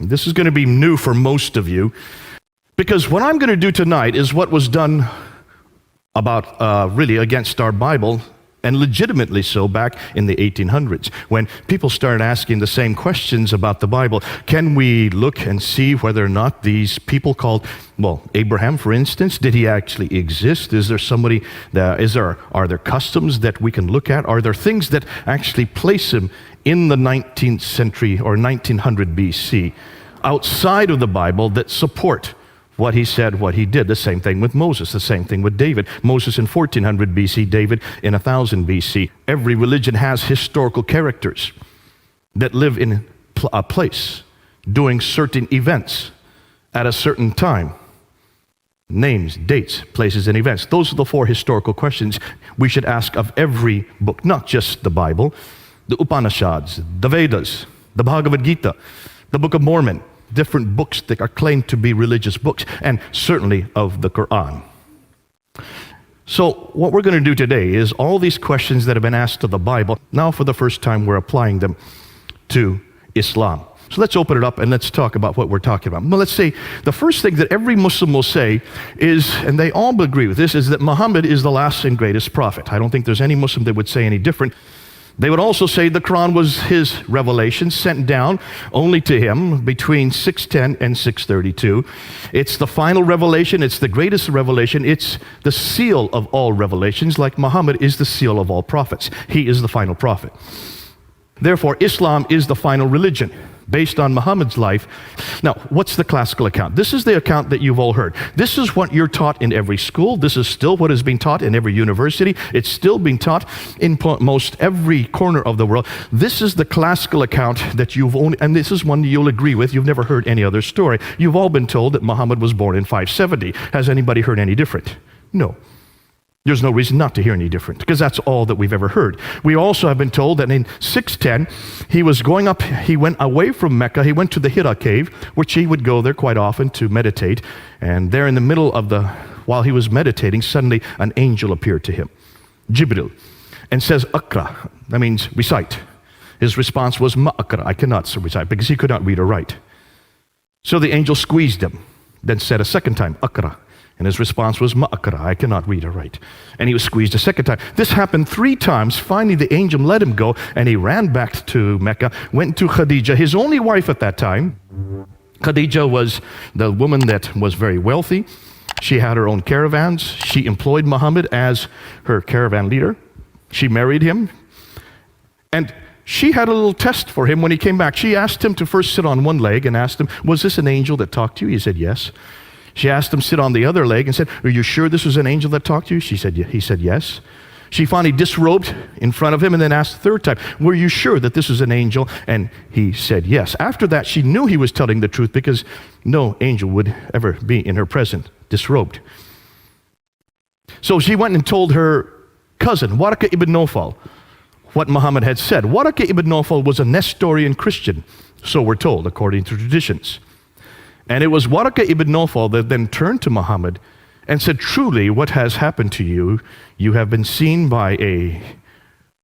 This is going to be new for most of you, because what I'm going to do tonight is what was done about really against our Bible, and legitimately so, back in the 1800s, when people started asking the same questions about the Bible. Can we look and see whether or not these people called, well, Abraham, for instance, did he actually exist? Is there somebody are there customs that we can look at? Are there things that actually place him in the 19th century or 1900 BC outside of the Bible that support what he said, what he did? The same thing with Moses, the same thing with David. Moses in 1400 BC, David in 1000 BC. Every religion has historical characters that live in a place, doing certain events at a certain time. Names, dates, places, and events. Those are the 4 historical questions we should ask of every book, not just the Bible, the Upanishads, the Vedas, the Bhagavad Gita, the Book of Mormon, different books that are claimed to be religious books, and certainly of the Quran. So what we're going to do today is all these questions that have been asked of the Bible, now for the first time we're applying them to Islam. So let's open it up and let's talk about what we're talking about. Well, let's say the first thing that every Muslim will say is, and they all agree with this, is that Muhammad is the last and greatest prophet. I don't think there's any Muslim that would say any different. They would also say the Quran was his revelation sent down only to him between 610 and 632. It's the final revelation. It's the greatest revelation. It's the seal of all revelations, like Muhammad is the seal of all prophets. He is the final prophet. Therefore, Islam is the final religion based on Muhammad's life. Now, what's the classical account? This is the account that you've all heard. This is what you're taught in every school. This is still what is being taught in every university. It's still being taught in most every corner of the world. This is the classical account that you've only, and this is one you'll agree with. You've never heard any other story. You've all been told that Muhammad was born in 570. Has anybody heard any different? No. There's no reason not to hear any different, because that's all that we've ever heard. We also have been told that in 610, he went away from Mecca, he went to the Hira cave, which he would go there quite often to meditate, and there in the middle of while he was meditating, suddenly an angel appeared to him, Jibril, and says, Akra, that means recite. His response was, Ma'akra, I cannot recite, because he could not read or write. So the angel squeezed him, then said a second time, Akra. And his response was, Ma'akra, I cannot read or write. And he was squeezed a second time. This happened 3 times. Finally, the angel let him go, and he ran back to Mecca, went to Khadija, his only wife at that time. Khadija was the woman that was very wealthy. She had her own caravans. She employed Muhammad as her caravan leader. She married him. And she had a little test for him when he came back. She asked him to first sit on one leg and asked him, was this an angel that talked to you? He said, yes. She asked him to sit on the other leg and said, are you sure this was an angel that talked to you? He said, yes. She finally disrobed in front of him and then asked the third time, were you sure that this was an angel? And he said, yes. After that, she knew he was telling the truth, because no angel would ever be in her presence disrobed. So she went and told her cousin, Waraka ibn Nawfal, what Muhammad had said. Waraka ibn Nawfal was a Nestorian Christian, so we're told, according to traditions. And it was Waraka ibn Nawfal that then turned to Muhammad and said, truly, what has happened to you, you have been seen by an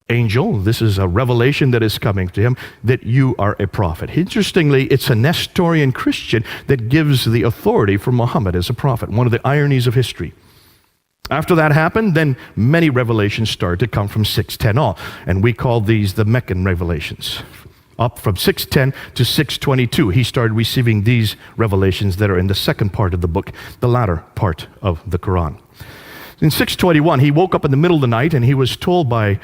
angel. This is a revelation that is coming to him, that you are a prophet. Interestingly, it's a Nestorian Christian that gives the authority for Muhammad as a prophet, one of the ironies of history. After that happened, then many revelations started to come from 610 on, and we call these the Meccan revelations. Up from 610 to 622, he started receiving these revelations that are in the second part of the book, the latter part of the Quran. In 621, he woke up in the middle of the night and he was told by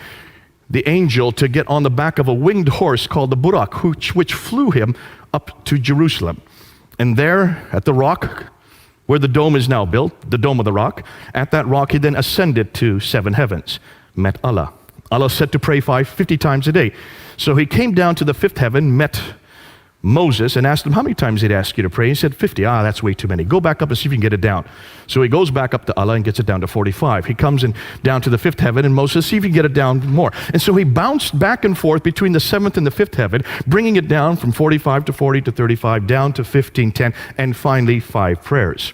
the angel to get on the back of a winged horse called the Burak, which flew him up to Jerusalem. And there at the rock, where the dome is now built, the Dome of the Rock, at that rock he then ascended to 7 heavens, met Allah. Allah said to pray 50 times a day. So he came down to the 5th heaven, met Moses, and asked him how many times he'd ask you to pray. He said 50. That's way too many. Go back up and see if you can get it down. So he goes back up to Allah and gets it down to 45. He comes in down to the 5th heaven, and Moses, see if you can get it down more. And so he bounced back and forth between the 7th and the 5th heaven, bringing it down from 45 to 40 to 35, down to 15, 10, and finally 5 prayers.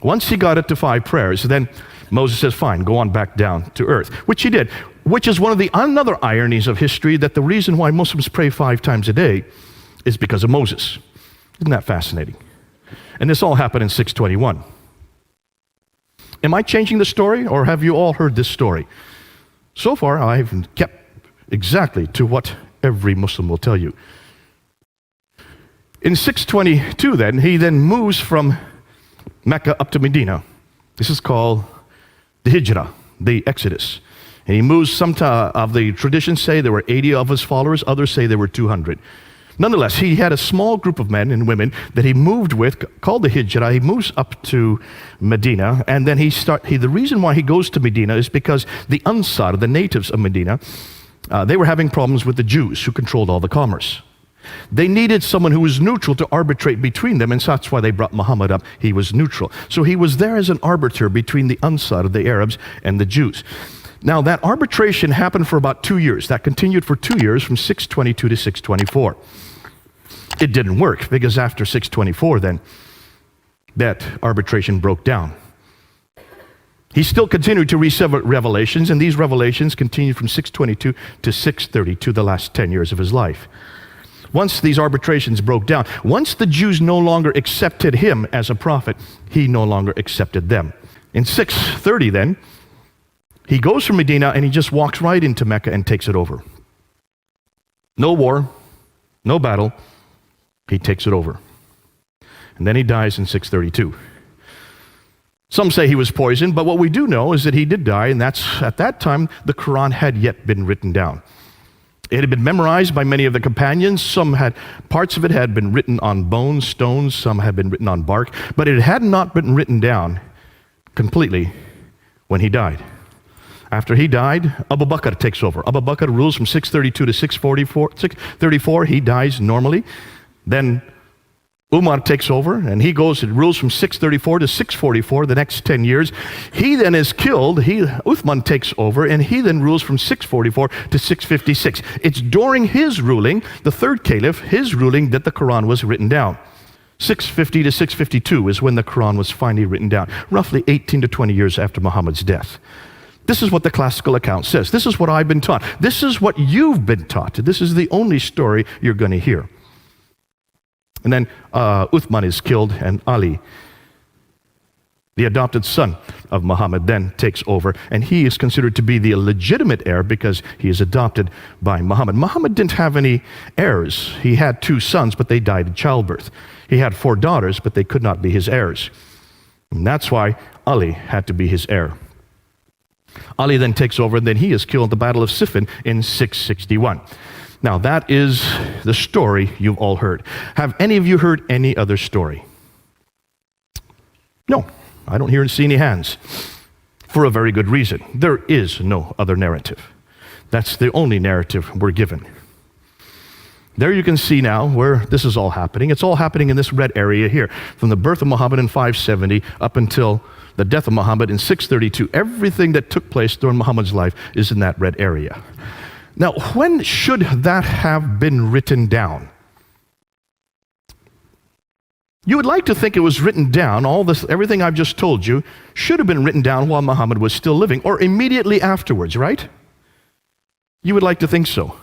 Once he got it to 5 prayers, then Moses says, fine, go on back down to earth, which he did, which is one of the another ironies of history, that the reason why Muslims pray 5 times a day is because of Moses. Isn't that fascinating? And this all happened in 621. Am I changing the story, or have you all heard this story? So far, I've kept exactly to what every Muslim will tell you. In 622 then, he then moves from Mecca up to Medina. This is called the Hijrah, the Exodus. And he moves, some of the traditions say there were 80 of his followers, others say there were 200. Nonetheless, he had a small group of men and women that he moved with, called the Hijrah. He moves up to Medina, and then the reason why he goes to Medina is because the Ansar, the natives of Medina, they were having problems with the Jews who controlled all the commerce. They needed someone who was neutral to arbitrate between them, and so that's why they brought Muhammad up. He was neutral. So he was there as an arbiter between the Ansar, the Arabs, and the Jews. Now, that arbitration happened for about 2 years. That continued for 2 years, from 622 to 624. It didn't work, because after 624, then, that arbitration broke down. He still continued to receive revelations, and these revelations continued from 622 to 632, the last 10 years of his life. Once these arbitrations broke down, once the Jews no longer accepted him as a prophet, he no longer accepted them. In 630 then, he goes from Medina and he just walks right into Mecca and takes it over. No war, no battle, he takes it over. And then he dies in 632. Some say he was poisoned, but what we do know is that he did die, and that's at that time the Quran had yet been written down. It had been memorized by many of the companions. Parts of it had been written on bones, stones, some had been written on bark, but it had not been written down completely when he died. After he died, Abu Bakr takes over. Abu Bakr rules from 632 to 634. He dies normally. Then Umar takes over, and he goes and rules from 634 to 644, the next 10 years. He then is killed. Uthman takes over, and he then rules from 644 to 656. It's during his ruling, the third caliph, his ruling, that the Quran was written down. 650 to 652 is when the Quran was finally written down, roughly 18 to 20 years after Muhammad's death. This is what the classical account says. This is what I've been taught. This is what you've been taught. This is the only story you're going to hear. And then Uthman is killed, and Ali, the adopted son of Muhammad, then takes over, and he is considered to be the legitimate heir because he is adopted by Muhammad. Muhammad didn't have any heirs. He had 2 sons, but they died in childbirth. He had 4 daughters, but they could not be his heirs. And that's why Ali had to be his heir. Ali then takes over, and then he is killed at the Battle of Siffin in 661. Now, that is the story you've all heard. Have any of you heard any other story? No, I don't hear and see any hands. For a very good reason. There is no other narrative. That's the only narrative we're given. There you can see now where this is all happening. It's all happening in this red area here. From the birth of Muhammad in 570 up until the death of Muhammad in 632. Everything that took place during Muhammad's life is in that red area. Now, when should that have been written down? You would like to think it was written down, everything I've just told you, should have been written down while Muhammad was still living, or immediately afterwards, right? You would like to think so.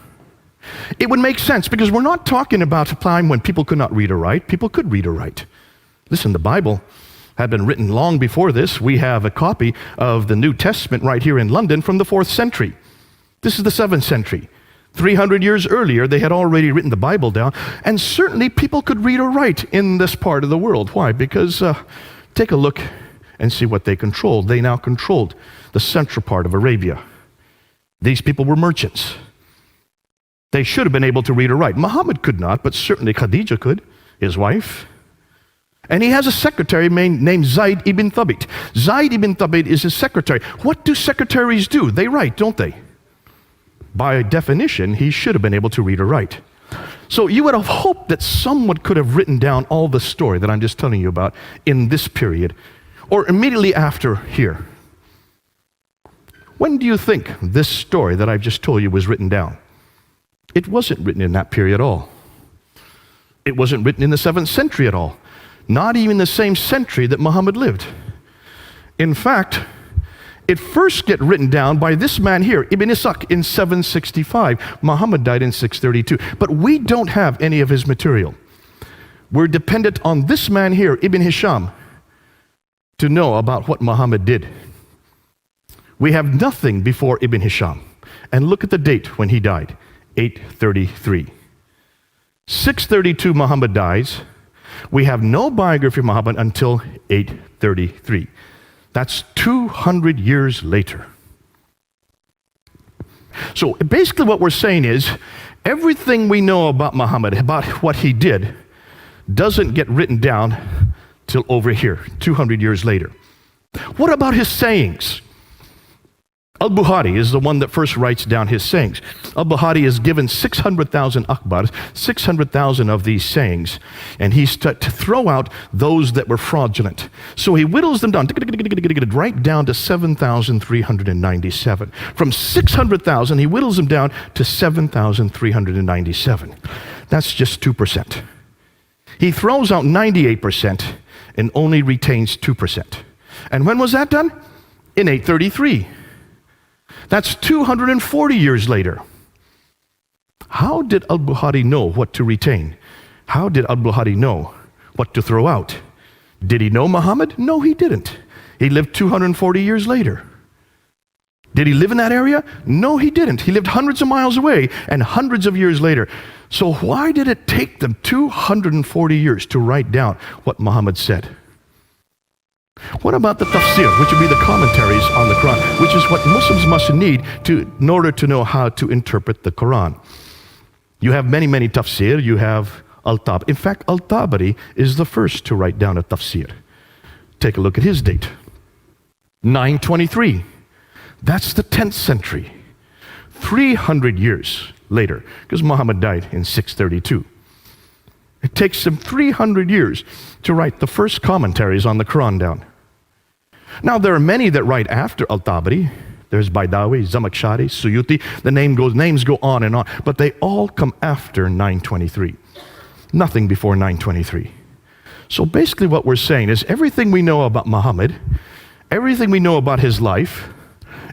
It would make sense, because we're not talking about a time when people could not read or write. People could read or write. Listen, the Bible had been written long before this. We have a copy of the New Testament right here in London from the 4th century. This is the 7th century. 300 years earlier, they had already written the Bible down, and certainly people could read or write in this part of the world. Why? Because take a look and see what they controlled. They now controlled the central part of Arabia. These people were merchants. They should have been able to read or write. Muhammad could not, but certainly Khadija could, his wife. And he has a secretary named Zayd ibn Thabit. Zayd ibn Thabit is his secretary. What do secretaries do? They write, don't they? By definition, he should have been able to read or write. So you would have hoped that someone could have written down all the story that I'm just telling you about in this period, or immediately after here. When do you think this story that I've just told you was written down? It wasn't written in that period at all. It wasn't written in the 7th century at all. Not even the same century that Muhammad lived. In fact, it first gets written down by this man here, Ibn Ishaq, in 765. Muhammad died in 632. But we don't have any of his material. We're dependent on this man here, Ibn Hisham, to know about what Muhammad did. We have nothing before Ibn Hisham. And look at the date when he died, 833. 632 Muhammad dies. We have no biography of Muhammad until 833. That's 200 years later. So basically what we're saying is, everything we know about Muhammad, about what he did, doesn't get written down till over here, 200 years later. What about his sayings? Al-Bukhari is the one that first writes down his sayings. Al-Bukhari is given 600,000 akhbars, 600,000 of these sayings, and he's to throw out those that were fraudulent. So he whittles them down, right down to 7,397. From 600,000, he whittles them down to 7,397. That's just 2%. He throws out 98% and only retains 2%. And when was that done? In 833. That's 240 years later. How did Al-Bukhari know what to retain? How did Al-Bukhari know what to throw out? Did he know Muhammad? No, he didn't. He lived 240 years later. Did he live in that area? No, he didn't. He lived hundreds of miles away and hundreds of years later. So why did it take them 240 years to write down what Muhammad said? What about the tafsir, which would be the commentaries on the Quran, which is what Muslims must need in order to know how to interpret the Quran? You have many, many tafsir. You have Al-Tabari. In fact, Al-Tabari is the first to write down a tafsir. Take a look at his date. 923. That's the 10th century. 300 years later, because Muhammad died in 632. It takes him 300 years to write the first commentaries on the Quran down. Now, there are many that write after Al-Tabari. There's Baidawi, Zamakhshari, Suyuti. The names go on and on, but they all come after 923. Nothing before 923. So basically what we're saying is everything we know about Muhammad, everything we know about his life,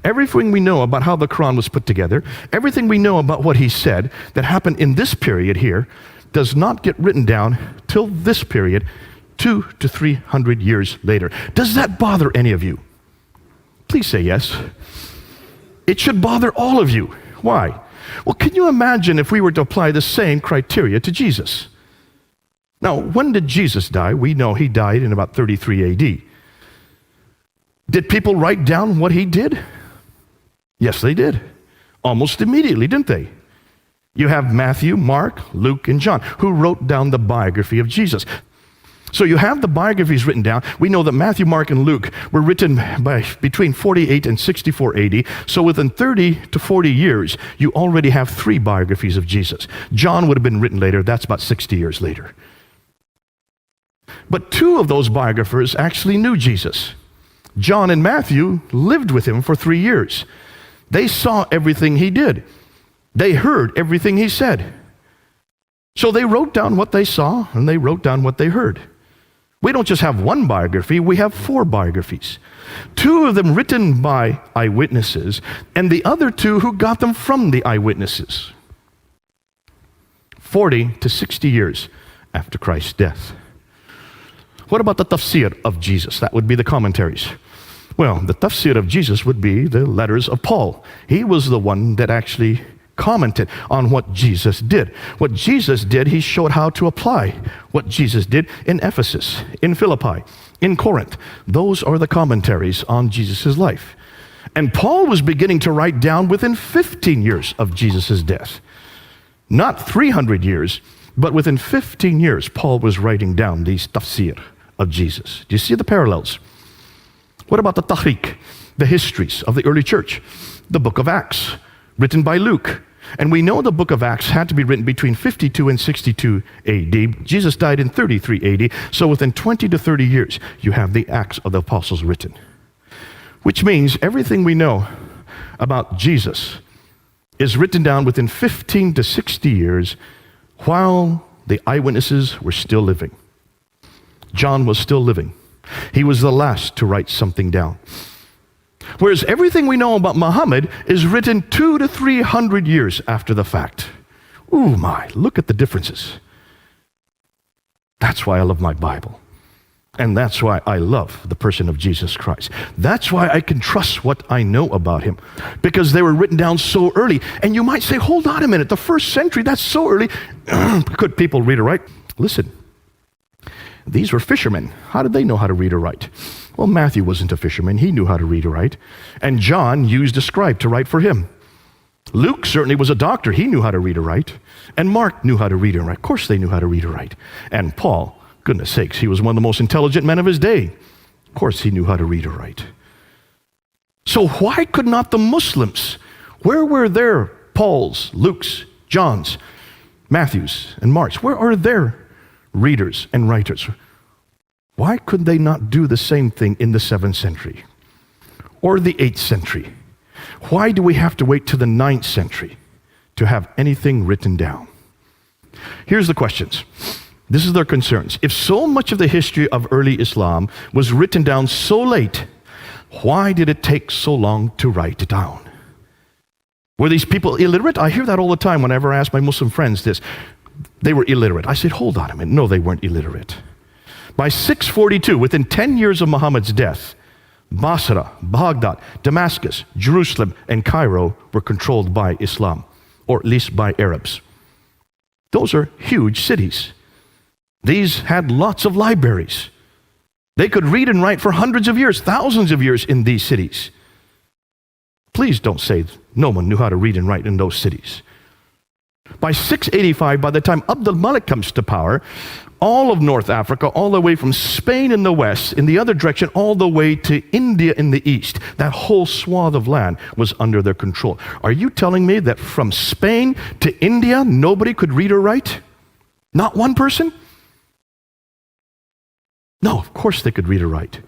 everything we know about how the Quran was put together, everything we know about what he said that happened in this period here, does not get written down till this period, 200 to 300 years later. Does that bother any of you? Please say yes. It should bother all of you. Why? Well, can you imagine if we were to apply the same criteria to Jesus? Now, when did Jesus die? We know he died in about 33 AD. Did people write down what he did? Yes, they did. Almost immediately, didn't they? You have Matthew, Mark, Luke, and John, who wrote down the biography of Jesus. So you have the biographies written down. We know that Matthew, Mark, and Luke were written by between 48 and 64 AD. So within 30 to 40 years, you already have 3 biographies of Jesus. John would have been written later. That's about 60 years later. But 2 of those biographers actually knew Jesus. John and Matthew lived with him for 3 years. They saw everything he did. They heard everything he said. So they wrote down what they saw and they wrote down what they heard. We don't just have 1 biography, we have 4 biographies. 2 of them written by eyewitnesses and the other 2 who got them from the eyewitnesses. 40 to 60 years after Christ's death. What about the tafsir of Jesus? That would be the commentaries. Well, the tafsir of Jesus would be the letters of Paul. He was the one that actually commented on what Jesus did. What Jesus did, he showed how to apply what Jesus did in Ephesus, in Philippi, in Corinth. Those are the commentaries on Jesus' life. And Paul was beginning to write down within 15 years of Jesus' death. Not 300 years, but within 15 years, Paul was writing down these tafsir of Jesus. Do you see the parallels? What about the Tahrik, the histories of the early church? The book of Acts, written by Luke. And we know the book of Acts had to be written between 52 and 62 AD. Jesus died in 33 AD. So within 20 to 30 years, you have the Acts of the Apostles written. Which means everything we know about Jesus is written down within 15 to 60 years while the eyewitnesses were still living. John was still living. He was the last to write something down. Whereas everything we know about Muhammad is written 200 to 300 years after the fact. Ooh my, look at the differences. That's why I love my Bible. And that's why I love the person of Jesus Christ. That's why I can trust what I know about him, because they were written down so early. And you might say, hold on a minute, the first century, that's so early. Could people read or write? Listen, these were fishermen. How did they know how to read or write? Well, Matthew wasn't a fisherman. He knew how to read or write. And John used a scribe to write for him. Luke certainly was a doctor. He knew how to read or write. And Mark knew how to read or write. Of course they knew how to read or write. And Paul, goodness sakes, he was one of the most intelligent men of his day. Of course he knew how to read or write. So why could not the Muslims, where were their Pauls, Lukes, Johns, Matthews, and Marks? Where are their readers and writers? Why could they not do the same thing in the 7th century or the 8th century? Why do we have to wait to the 9th century to have anything written down? Here's the questions. This is their concerns. If so much of the history of early Islam was written down so late, why did it take so long to write it down? Were these people illiterate? I hear that all the time whenever I ask my Muslim friends this. They were illiterate. I said, hold on a minute. No, they weren't illiterate. By 642, within 10 years of Muhammad's death, Basra, Baghdad, Damascus, Jerusalem, and Cairo were controlled by Islam, or at least by Arabs. Those are huge cities. These had lots of libraries. They could read and write for hundreds of years, thousands of years in these cities. Please don't say no one knew how to read and write in those cities. By 685, by the time Abdul Malik comes to power, all of North Africa, all the way from Spain in the west, in the other direction, all the way to India in the east, that whole swath of land was under their control. Are you telling me that from Spain to India, nobody could read or write? Not one person? No, of course they could read or write.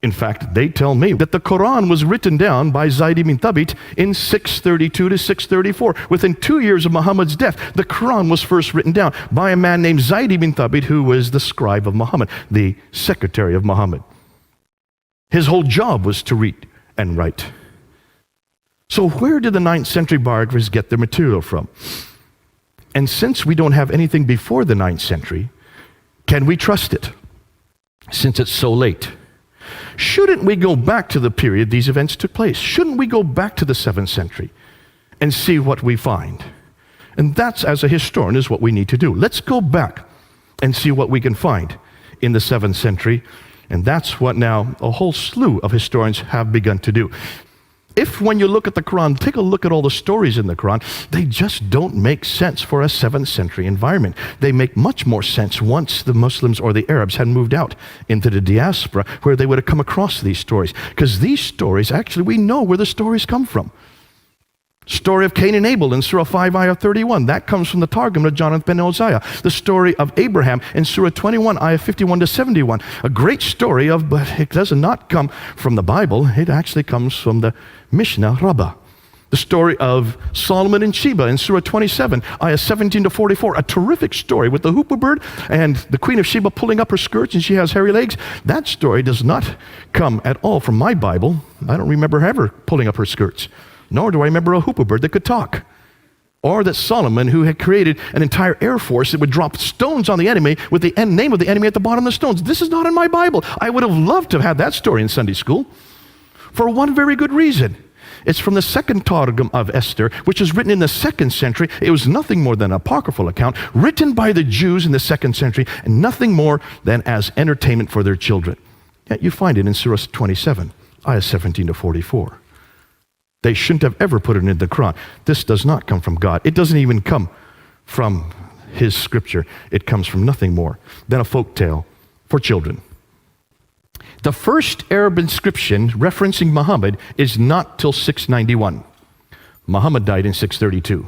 In fact, they tell me that the Quran was written down by Zayd ibn Thabit in 632 to 634. Within 2 years of Muhammad's death, the Quran was first written down by a man named Zayd ibn Thabit, who was the scribe of Muhammad, the secretary of Muhammad. His whole job was to read and write. So where did the 9th century biographers get their material from? And since we don't have anything before the 9th century, can we trust it, since it's so late? Shouldn't we go back to the period these events took place? Shouldn't we go back to the 7th century and see what we find? And that's, as a historian, is what we need to do. Let's go back and see what we can find in the 7th century. And that's what now a whole slew of historians have begun to do. If when you look at the Quran, take a look at all the stories in the Quran, they just don't make sense for a 7th century environment. They make much more sense once the Muslims or the Arabs had moved out into the diaspora, where they would have come across these stories. Because these stories, actually, we know where the stories come from. Story of Cain and Abel in Surah 5, Ayah 31. That comes from the Targum of Jonathan ben Uzziah. The story of Abraham in Surah 21, Ayah 51 to 71. A great story but it does not come from the Bible. It actually comes from the Mishnah Rabbah. The story of Solomon and Sheba in Surah 27, Ayah 17 to 44. A terrific story with the hoopoe bird and the Queen of Sheba pulling up her skirts and she has hairy legs. That story does not come at all from my Bible. I don't remember her ever pulling up her skirts. Nor do I remember a hoopoe bird that could talk. Or that Solomon, who had created an entire air force that would drop stones on the enemy with the name of the enemy at the bottom of the stones. This is not in my Bible. I would have loved to have had that story in Sunday school for one very good reason. It's from the second Targum of Esther, which was written in the 2nd century. It was nothing more than an apocryphal account written by the Jews in the 2nd century and nothing more than as entertainment for their children. Yet you find it in Surah 27, Ayah 17 to 44. They shouldn't have ever put it in the Quran. This does not come from God. It doesn't even come from His scripture. It comes from nothing more than a folk tale for children. The first Arab inscription referencing Muhammad is not till 691. Muhammad died in 632.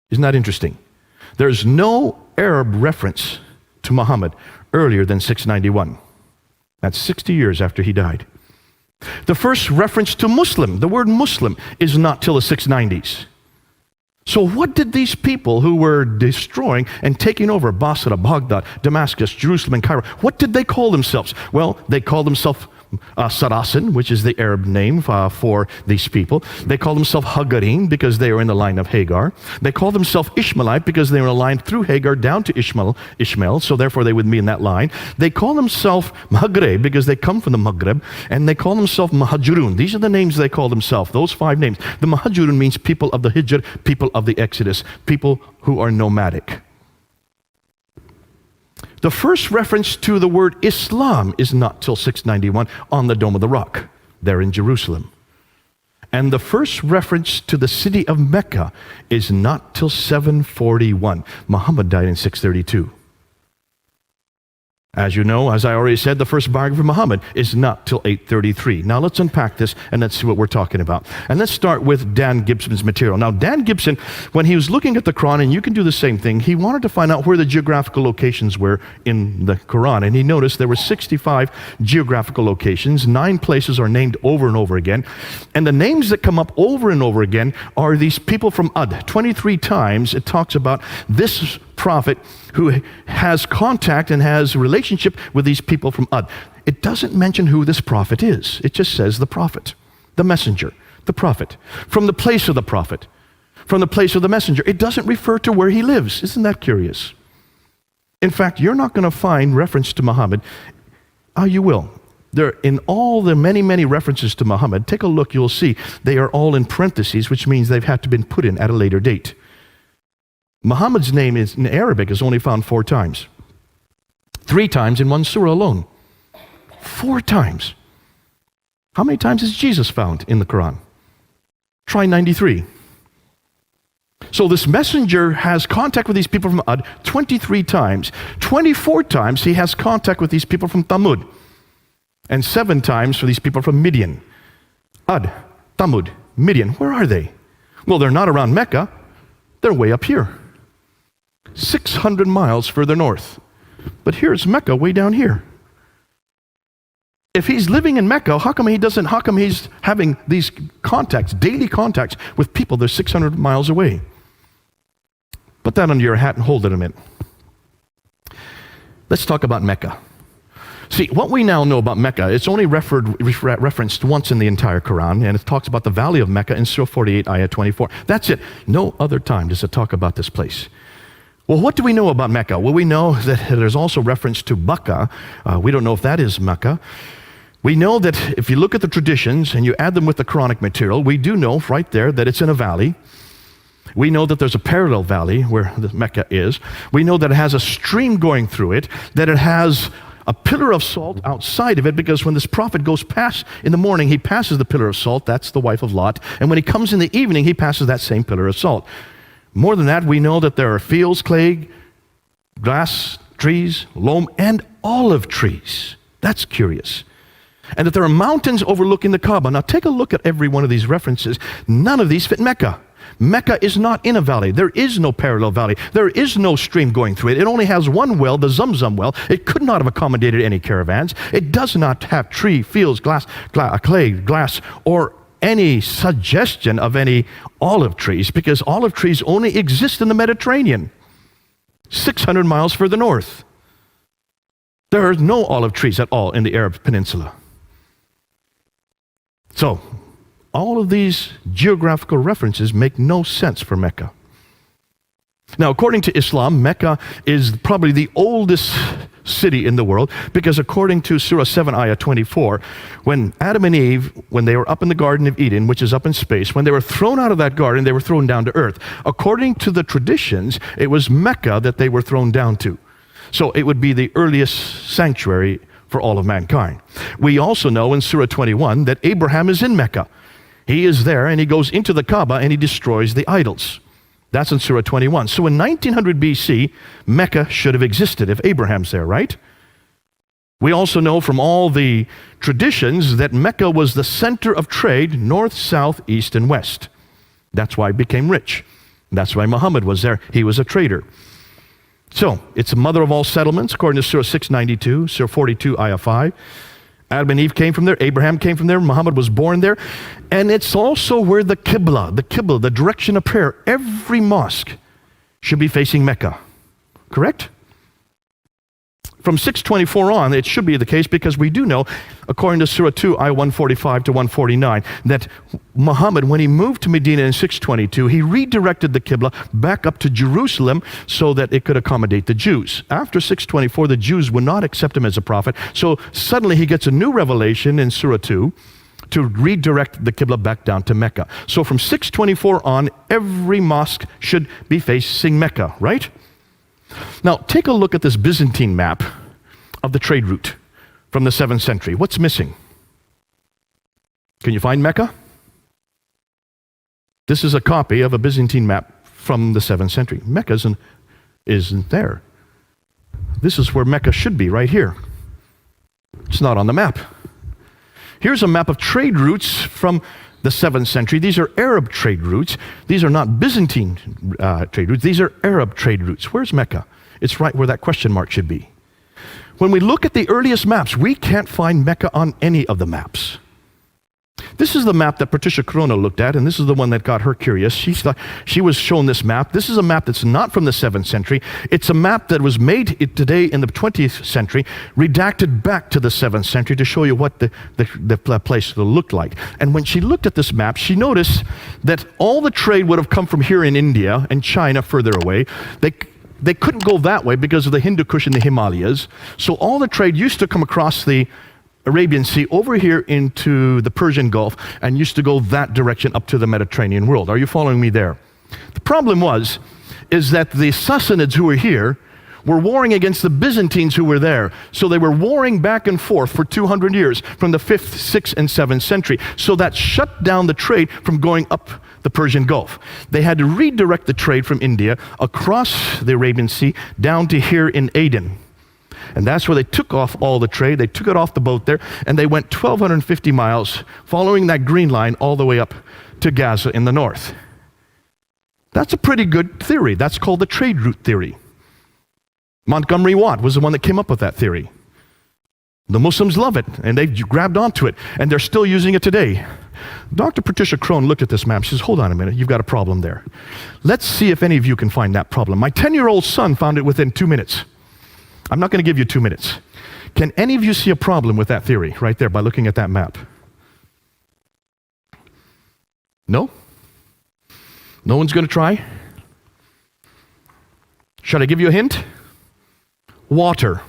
Isn't that interesting? There's no Arab reference to Muhammad earlier than 691. That's 60 years after he died. The first reference to Muslim, the word Muslim, is not till the 690s. So what did these people who were destroying and taking over Basra, Baghdad, Damascus, Jerusalem, and Cairo, what did they call themselves? Well, they called themselves Sarasin, which is the Arab name for these people. They call themselves Hagarim because they are in the line of Hagar. They call themselves Ishmaelite because they are in a line through Hagar down to Ishmael, so therefore they would be in that line. They call themselves Maghreb because they come from the Maghreb, and they call themselves Muhajirun. These are the names they call themselves, those 5 names. The Muhajirun means people of the Hijr, people of the Exodus, people who are nomadic. The first reference to the word Islam is not till 691 on the Dome of the Rock, there in Jerusalem. And the first reference to the city of Mecca is not till 741. Muhammad died in 632. As you know, as I already said, the first biography of Muhammad is not till 833. Now let's unpack this and let's see what we're talking about. And let's start with Dan Gibson's material. Now Dan Gibson, when he was looking at the Quran, and you can do the same thing, he wanted to find out where the geographical locations were in the Quran. And he noticed there were 65 geographical locations. 9 places are named over and over again. And the names that come up over and over again are these people from Ad. 23 times it talks about this prophet who has contact and has relationship with these people from Ad. It doesn't mention who this prophet is. It just says the prophet, the messenger, the prophet, from the place of the prophet, from the place of the messenger. It doesn't refer to where he lives. Isn't that curious? In fact, you're not going to find reference to Muhammad. You will. There, in all the many, many references to Muhammad, take a look, you'll see they are all in parentheses, which means they've had to been put in at a later date. Muhammad's name is, in Arabic, is only found 4 times. 3 times in one surah alone. 4 times. How many times is Jesus found in the Quran? Try 93. So this messenger has contact with these people from Ad 23 times. 24 times he has contact with these people from Thamud. And 7 times for these people from Midian. Ad, Thamud, Midian, where are they? Well, they're not around Mecca. They're way up here. 600 miles further north. But here's Mecca way down here. If he's living in Mecca, how come he's having these contacts, daily contacts with people that are 600 miles away? Put that under your hat and hold it a minute. Let's talk about Mecca. See, what we now know about Mecca, it's only referenced once in the entire Quran, and it talks about the valley of Mecca in Surah 48, Ayah 24. That's it. No other time does it talk about this place. Well, what do we know about Mecca? Well, we know that there's also reference to Bakka. We don't know if that is Mecca. We know that if you look at the traditions and you add them with the Quranic material, we do know right there that it's in a valley. We know that there's a parallel valley where the Mecca is. We know that it has a stream going through it, that it has a pillar of salt outside of it, because when this prophet goes past in the morning, he passes the pillar of salt. That's the wife of Lot. And when he comes in the evening, he passes that same pillar of salt. More than that, we know that there are fields, clay, grass trees, loam, and olive trees. That's curious. And that there are mountains overlooking the Kaaba. Now take a look at every one of these references. None of these fit Mecca. Mecca is not in a valley. There is no parallel valley. There is no stream going through it. It only has one well, the Zamzam well. It could not have accommodated any caravans. It does not have tree, fields, clay, glass, or any suggestion of any olive trees, because olive trees only exist in the Mediterranean, 600 miles further north. There are no olive trees at all in the Arab Peninsula. So, all of these geographical references make no sense for Mecca. Now, according to Islam, Mecca is probably the oldest city in the world, because according to Surah 7, Ayah 24, when Adam and Eve, when they were up in the Garden of Eden, which is up in space, when they were thrown out of that garden, they were thrown down to earth. According to the traditions, it was Mecca that they were thrown down to. So it would be the earliest sanctuary for all of mankind. We also know in Surah 21 that Abraham is in Mecca. He is there, and he goes into the Kaaba and he destroys the idols. That's in Surah 21. So in 1900 BC, Mecca should have existed if Abraham's there, right? We also know from all the traditions that Mecca was the center of trade, north, south, east, and west. That's why it became rich. That's why Muhammad was there. He was a trader. So it's the mother of all settlements, according to Surah 692, Surah 42, Ayah 5. Adam and Eve came from there. Abraham came from there. Muhammad was born there. And it's also where the Qibla, the direction of prayer, every mosque should be facing Mecca. Correct? From 624 on, it should be the case, because we do know, according to Surah 2, ayah 145 to 149, that Muhammad, when he moved to Medina in 622, he redirected the Qibla back up to Jerusalem so that it could accommodate the Jews. After 624, the Jews would not accept him as a prophet, so suddenly he gets a new revelation in Surah 2 to redirect the Qibla back down to Mecca. So from 624 on, every mosque should be facing Mecca, right? Now, take a look at this Byzantine map of the trade route from the 7th century. What's missing? Can you find Mecca? This is a copy of a Byzantine map from the 7th century. Mecca isn't there. This is where Mecca should be, right here. It's not on the map. Here's a map of trade routes from the 7th century. These are Arab trade routes. These are not Byzantine trade routes. These are Arab trade routes. Where's Mecca? It's right where that question mark should be. When we look at the earliest maps, we can't find Mecca on any of the maps. This is the map that Patricia Corona looked at, and this is the one that got her curious. She was shown this map. This is a map that's not from the 7th century. It's a map that was made today in the 20th century, redacted back to the 7th century to show you what the place looked like. And when she looked at this map, she noticed that all the trade would have come from here in India and China further away. They couldn't go that way because of the Hindu Kush and the Himalayas. So all the trade used to come across the Arabian Sea over here into the Persian Gulf and used to go that direction up to the Mediterranean world. Are you following me there? The problem is that the Sassanids who were here were warring against the Byzantines who were there. So they were warring back and forth for 200 years from the 5th, 6th, and 7th century. So that shut down the trade from going up the Persian Gulf. They had to redirect the trade from India across the Arabian Sea down to here in Aden. And that's where they took off all the trade. They took it off the boat there, and they went 1,250 miles, following that green line all the way up to Gaza in the north. That's a pretty good theory. That's called the trade route theory. Montgomery Watt was the one that came up with that theory. The Muslims love it, and they've grabbed onto it, and they're still using it today. Dr. Patricia Crone looked at this map. She says, hold on a minute, you've got a problem there. Let's see if any of you can find that problem. My 10-year-old son found it within 2 minutes. I'm not going to give you 2 minutes. Can any of you see a problem with that theory right there by looking at that map? No? No one's going to try? Should I give you a hint? Water.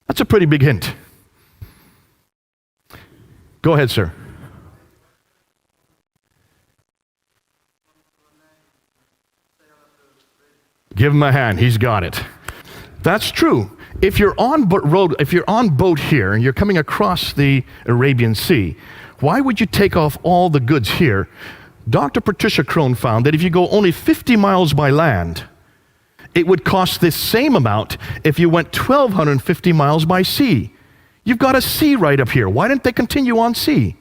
That's a pretty big hint. Go ahead, sir. Give him a hand. He's got it. That's true. If you're on boat here and you're coming across the Arabian Sea, why would you take off all the goods here? Dr. Patricia Crone found that if you go only 50 miles by land, it would cost the same amount if you went 1,250 miles by sea. You've got a sea right up here. Why didn't they continue on sea?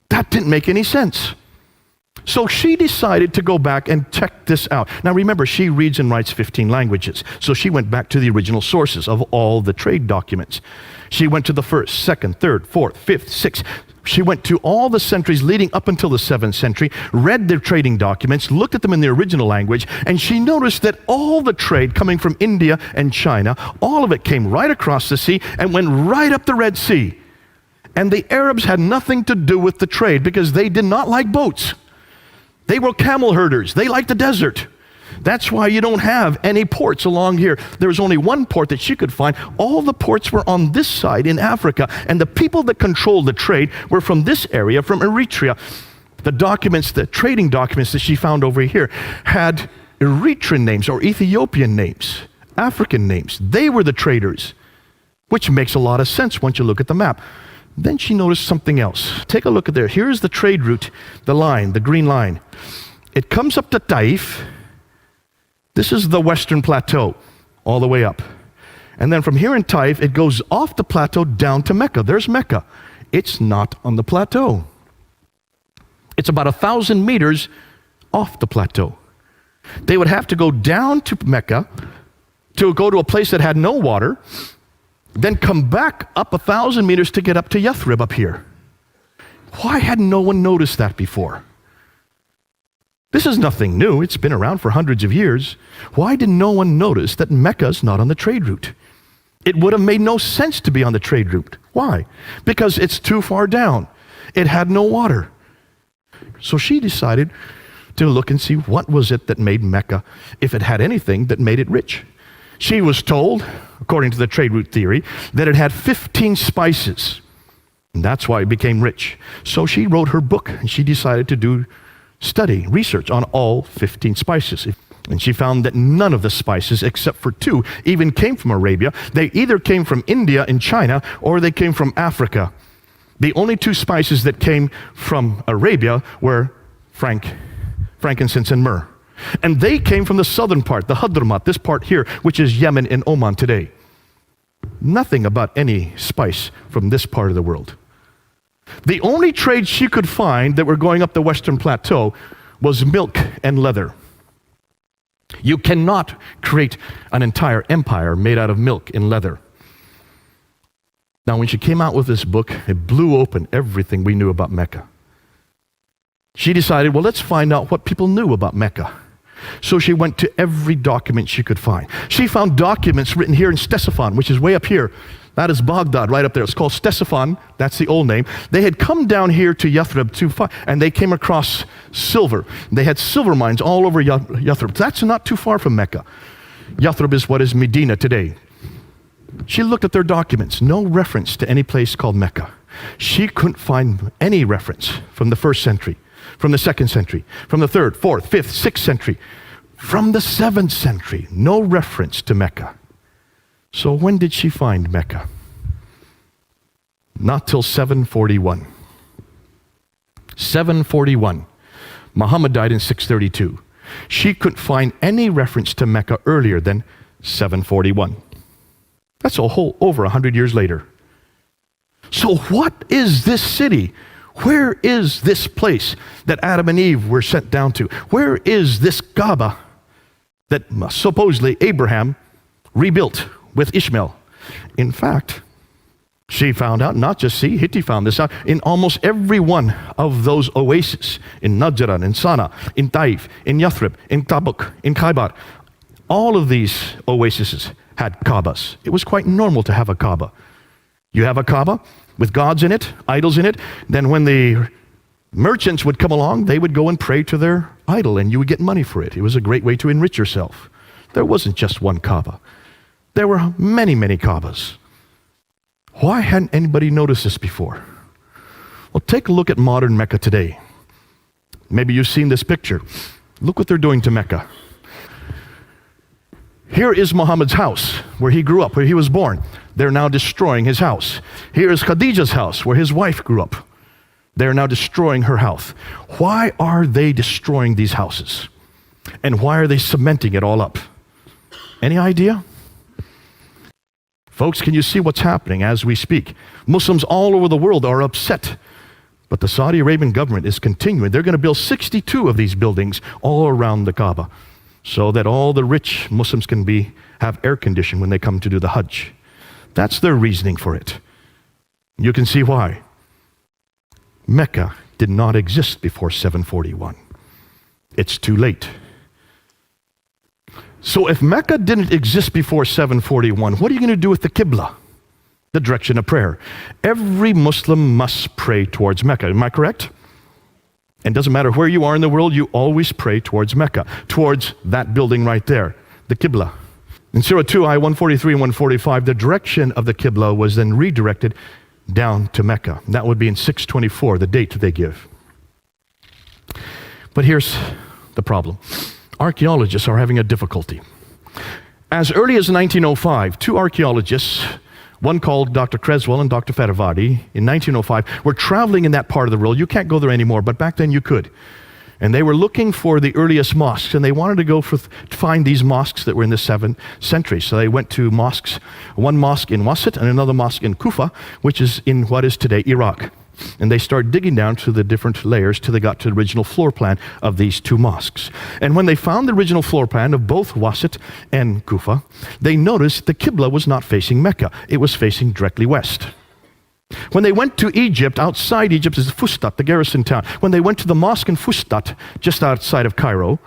That didn't make any sense. So she decided to go back and check this out. Now remember, she reads and writes 15 languages. So she went back to the original sources of all the trade documents. She went to the 1st, 2nd, 3rd, 4th, 5th, 6th. She went to all the centuries leading up until the 7th century, read their trading documents, looked at them in the original language, and she noticed that all the trade coming from India and China, all of it came right across the sea and went right up the Red Sea. And the Arabs had nothing to do with the trade because they did not like boats. They were camel herders. They liked the desert. That's why you don't have any ports along here. There was only one port that she could find. All the ports were on this side in Africa, and the people that controlled the trade were from this area, from Eritrea. The documents, the trading documents that she found over here had Eritrean names or Ethiopian names, African names. They were the traders, which makes a lot of sense once you look at the map. Then she noticed something else. Take a look at there. Here's the trade route, the line, the green line. It comes up to Taif. This is the western plateau, all the way up. And then from here in Taif, it goes off the plateau down to Mecca. There's Mecca. It's not on the plateau. It's about 1,000 meters off the plateau. They would have to go down to Mecca to go to a place that had no water, then come back up 1,000 meters to get up to Yathrib up here. Why had no one noticed that before? This is nothing new. It's been around for hundreds of years. Why did no one notice that Mecca's not on the trade route? It would have made no sense to be on the trade route. Why? Because it's too far down. It had no water. So she decided to look and see what was it that made Mecca, if it had anything that made it rich. She was told, according to the trade route theory, that it had 15 spices. And that's why it became rich. So she wrote her book, and she decided to do research on all 15 spices. And she found that none of the spices, except for 2, even came from Arabia. They either came from India and China, or they came from Africa. The only 2 spices that came from Arabia were frankincense and myrrh. And they came from the southern part, the Hadramat, this part here, which is Yemen and Oman today. Nothing about any spice from this part of the world. The only trade she could find that were going up the Western Plateau was milk and leather. You cannot create an entire empire made out of milk and leather. Now, when she came out with this book, it blew open everything we knew about Mecca. She decided, well, let's find out what people knew about Mecca. So she went to every document she could find. She found documents written here in Ctesiphon, which is way up here. That is Baghdad, right up there. It's called Ctesiphon. That's the old name. They had come down here to Yathrib, and they came across silver. They had silver mines all over Yathrib. That's not too far from Mecca. Yathrib is what is Medina today. She looked at their documents. No reference to any place called Mecca. She couldn't find any reference from the 1st century, from the 2nd century, from the 3rd, 4th, 5th, 6th century, from the 7th century. No reference to Mecca. So when did she find Mecca? Not till 741. 741. Muhammad died in 632. She couldn't find any reference to Mecca earlier than 741. That's over 100 years later. So what is this city? Where is this place that Adam and Eve were sent down to? Where is this Kaaba that supposedly Abraham rebuilt with Ishmael? In fact, she found out, not just Hitti found this out, in almost every one of those oases, in Najran, in Sana, in Taif, in Yathrib, in Tabuk, in Khaybar, all of these oases had Kaabas. It was quite normal to have a Kaaba. You have a Kaaba with gods in it, idols in it, then when the merchants would come along, they would go and pray to their idol, and you would get money for it. It was a great way to enrich yourself. There wasn't just one Kaaba. There were many, many Kaabas. Why hadn't anybody noticed this before? Well, take a look at modern Mecca today. Maybe you've seen this picture. Look what they're doing to Mecca. Here is Muhammad's house, where he grew up, where he was born. They're now destroying his house. Here is Khadija's house, where his wife grew up. They're now destroying her house. Why are they destroying these houses? And why are they cementing it all up? Any idea? Folks, can you see what's happening as we speak? Muslims all over the world are upset. But the Saudi Arabian government is continuing. They're going to build 62 of these buildings all around the Kaaba, so that all the rich Muslims can have air conditioning when they come to do the Hajj. That's their reasoning for it. You can see why. Mecca did not exist before 741. It's too late. So if Mecca didn't exist before 741, what are you going to do with the Qibla, the direction of prayer? Every Muslim must pray towards Mecca. Am I correct? And it doesn't matter where you are in the world, you always pray towards Mecca, towards that building right there, the Qibla. In Surah 2, Ayah 143 and 145, the direction of the Qibla was then redirected down to Mecca. That would be in 624, the date they give. But here's the problem. Archaeologists are having a difficulty. As early as 1905, 2 archaeologists, one called Dr. Creswell and Dr. Fedavadi, in 1905, were traveling in that part of the world. You can't go there anymore, but back then you could. And they were looking for the earliest mosques, and they wanted to go to find these mosques that were in the 7th century. So they went to mosques, one mosque in Wasit and another mosque in Kufa, which is in what is today Iraq. And they started digging down to the different layers till they got to the original floor plan of these 2 mosques. And when they found the original floor plan of both Wasit and Kufa, they noticed the Qibla was not facing Mecca. It was facing directly west. When they went to Egypt, outside Egypt is Fustat, the garrison town. When they went to the mosque in Fustat, just outside of Cairo,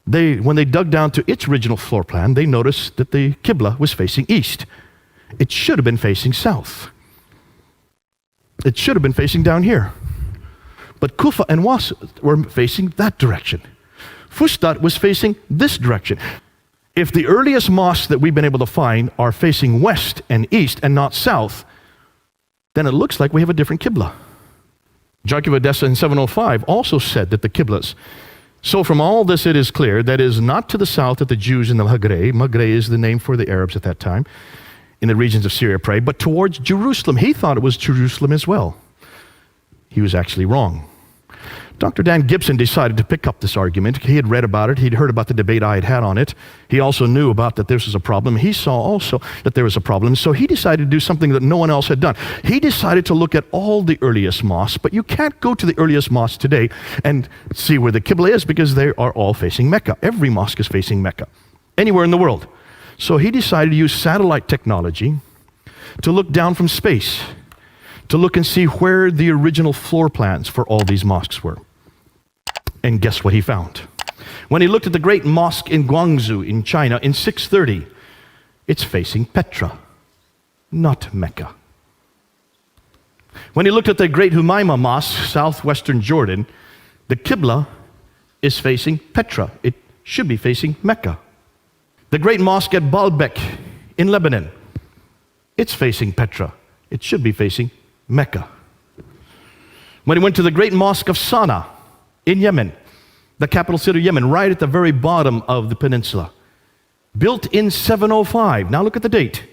when they dug down to its original floor plan, they noticed that the Qibla was facing east. It should have been facing south. It should have been facing down here. But Kufa and Was were facing that direction. Fustat was facing this direction. If the earliest mosques that we've been able to find are facing west and east and not south, then it looks like we have a different Qibla. Jarkh of Edessa in 705 also said that the Qiblas. So from all this it is clear that it is not to the south that the Jews in the Maghreb is the name for the Arabs at that time, in the regions of Syria prayed, but towards Jerusalem. He thought it was Jerusalem as well. He was actually wrong. Dr. Dan Gibson decided to pick up this argument. He had read about it. He'd heard about the debate I had had on it. He also knew about that this was a problem. He saw also that there was a problem. So he decided to do something that no one else had done. He decided to look at all the earliest mosques, but you can't go to the earliest mosques today and see where the Qibla is because they are all facing Mecca. Every mosque is facing Mecca, anywhere in the world. So he decided to use satellite technology to look down from space, to look and see where the original floor plans for all these mosques were. And guess what he found? When he looked at the great mosque in Guangzhou in China in 630, it's facing Petra, not Mecca. When he looked at the great Humayma Mosque, southwestern Jordan, the Qibla is facing Petra. It should be facing Mecca. The great mosque at Baalbek in Lebanon, it's facing Petra. It should be facing Mecca. When he went to the great mosque of Sana'a in Yemen, the capital city of Yemen, right at the very bottom of the peninsula, built in 705. Now look at the date.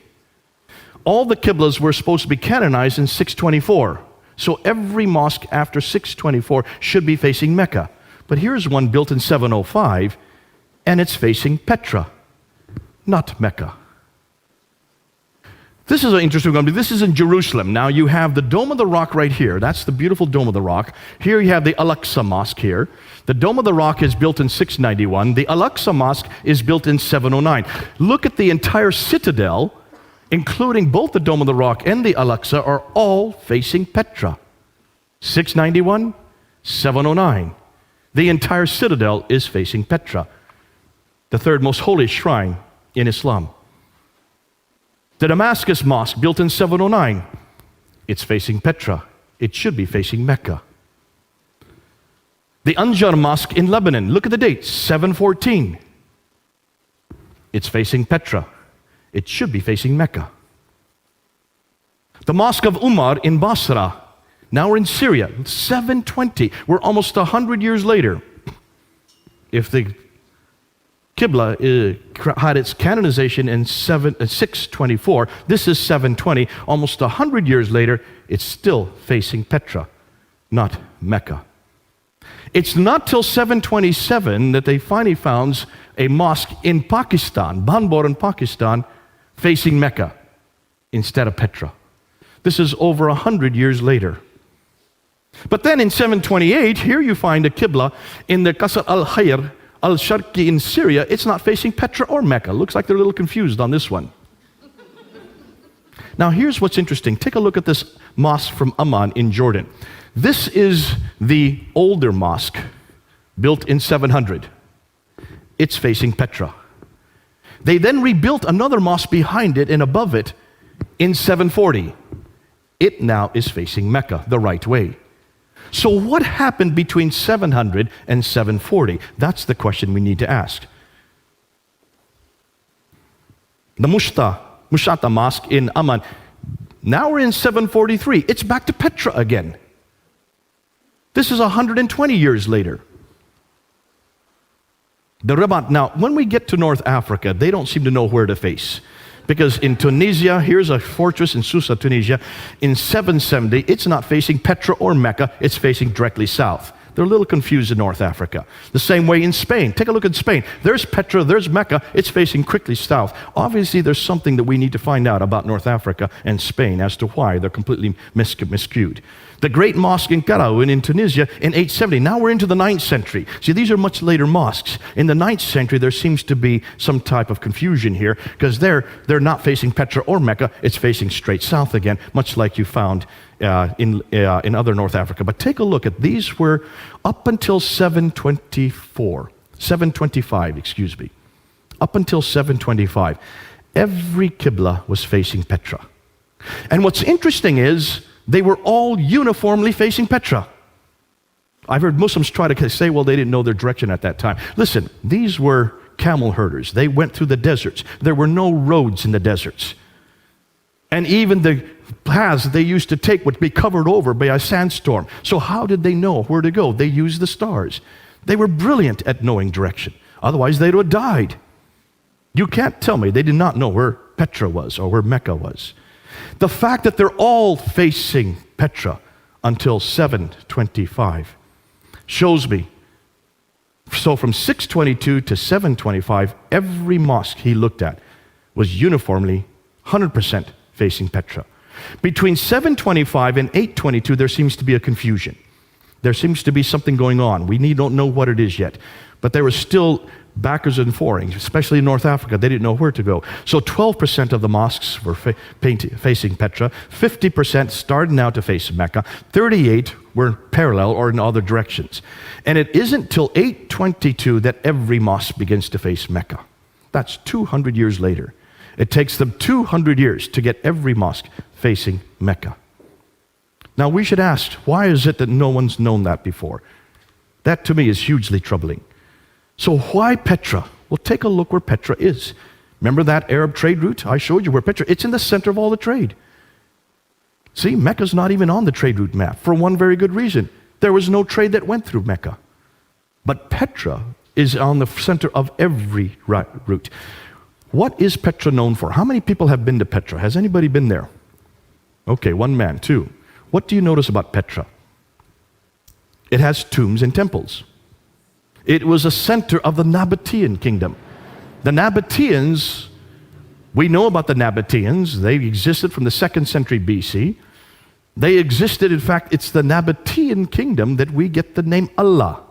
All the Qiblas were supposed to be canonized in 624. So every mosque after 624 should be facing Mecca. But here's one built in 705, and it's facing Petra, not Mecca. This is an interesting one. This is in Jerusalem. Now you have the Dome of the Rock right here. That's the beautiful Dome of the Rock. Here you have the Al-Aqsa Mosque here. The Dome of the Rock is built in 691. The Al-Aqsa Mosque is built in 709. Look at the entire citadel, including both the Dome of the Rock and the Al-Aqsa, are all facing Petra. 691, 709. The entire citadel is facing Petra, the third most holy shrine in Islam. The Damascus Mosque, built in 709, it's facing Petra. It should be facing Mecca. The Anjar Mosque in Lebanon, look at the date, 714. It's facing Petra. It should be facing Mecca. The Mosque of Umar in Basra, now we're in Syria, 720. We're almost 100 years later. If the Qibla had its canonization in 624. This is 720. Almost 100 years later, it's still facing Petra, not Mecca. It's not till 727 that they finally found a mosque in Pakistan, Banbor in Pakistan, facing Mecca instead of Petra. This is over 100 years later. But then in 728, here you find a Qibla in the Qasr al-Khayr al-Sharqi in Syria. It's not facing Petra or Mecca. Looks like they're a little confused on this one. Now here's what's interesting. Take a look at this mosque from Amman in Jordan. This is the older mosque, built in 700. It's facing Petra. They then rebuilt another mosque behind it and above it in 740. It now is facing Mecca the right way. So what happened between 700 and 740? That's the question we need to ask. The Mushata Mosque in Amman, now we're in 743. It's back to Petra again. This is 120 years later. The Rabat, now when we get to North Africa, they don't seem to know where to face. Because in Tunisia, here's a fortress in Susa, Tunisia. In 770, it's not facing Petra or Mecca, it's facing directly south. They're a little confused in North Africa. The same way in Spain. Take a look at Spain. There's Petra, there's Mecca, it's facing quickly south. Obviously, there's something that we need to find out about North Africa and Spain as to why they're completely miscued. The great mosque in Karaoun in Tunisia in 870. Now we're into the 9th century. See, these are much later mosques. In the 9th century, there seems to be some type of confusion here, because they're not facing Petra or Mecca. It's facing straight south again, much like you found in other North Africa. But take a look at these. Were up until 725, excuse me. Up until 725, every Qibla was facing Petra. And what's interesting is they were all uniformly facing Petra. I've heard Muslims try to say, well, they didn't know their direction at that time. Listen, these were camel herders. They went through the deserts. There were no roads in the deserts. And even the paths they used to take would be covered over by a sandstorm. So how did they know where to go? They used the stars. They were brilliant at knowing direction. Otherwise, they would have died. You can't tell me they did not know where Petra was or where Mecca was. The fact that they're all facing Petra until 725 shows me. So from 622 to 725, every mosque he looked at was uniformly 100% facing Petra. Between 725 and 822, there seems to be a confusion. There seems to be something going on. We don't know what it is yet. But there was still backers and forings, especially in North Africa. They didn't know where to go. So 12% of the mosques were facing Petra. 50% started now to face Mecca. 38 were parallel or in other directions. And it isn't till 822 that every mosque begins to face Mecca. That's 200 years later. It takes them 200 years to get every mosque facing Mecca. Now we should ask, why is it that no one's known that before? That to me is hugely troubling. So why Petra? Well, take a look where Petra is. Remember that Arab trade route? I showed you where Petra, it's in the center of all the trade. See, Mecca's not even on the trade route map for one very good reason. There was no trade that went through Mecca. But Petra is on the center of every route. What is Petra known for? How many people have been to Petra? Has anybody been there? Okay, one man, two. What do you notice about Petra? It has tombs and temples. It was a center of the Nabatean kingdom. The Nabateans, we know about the Nabateans. They existed from the 2nd century BC. They existed, in fact, it's the Nabatean kingdom that we get the name Allah.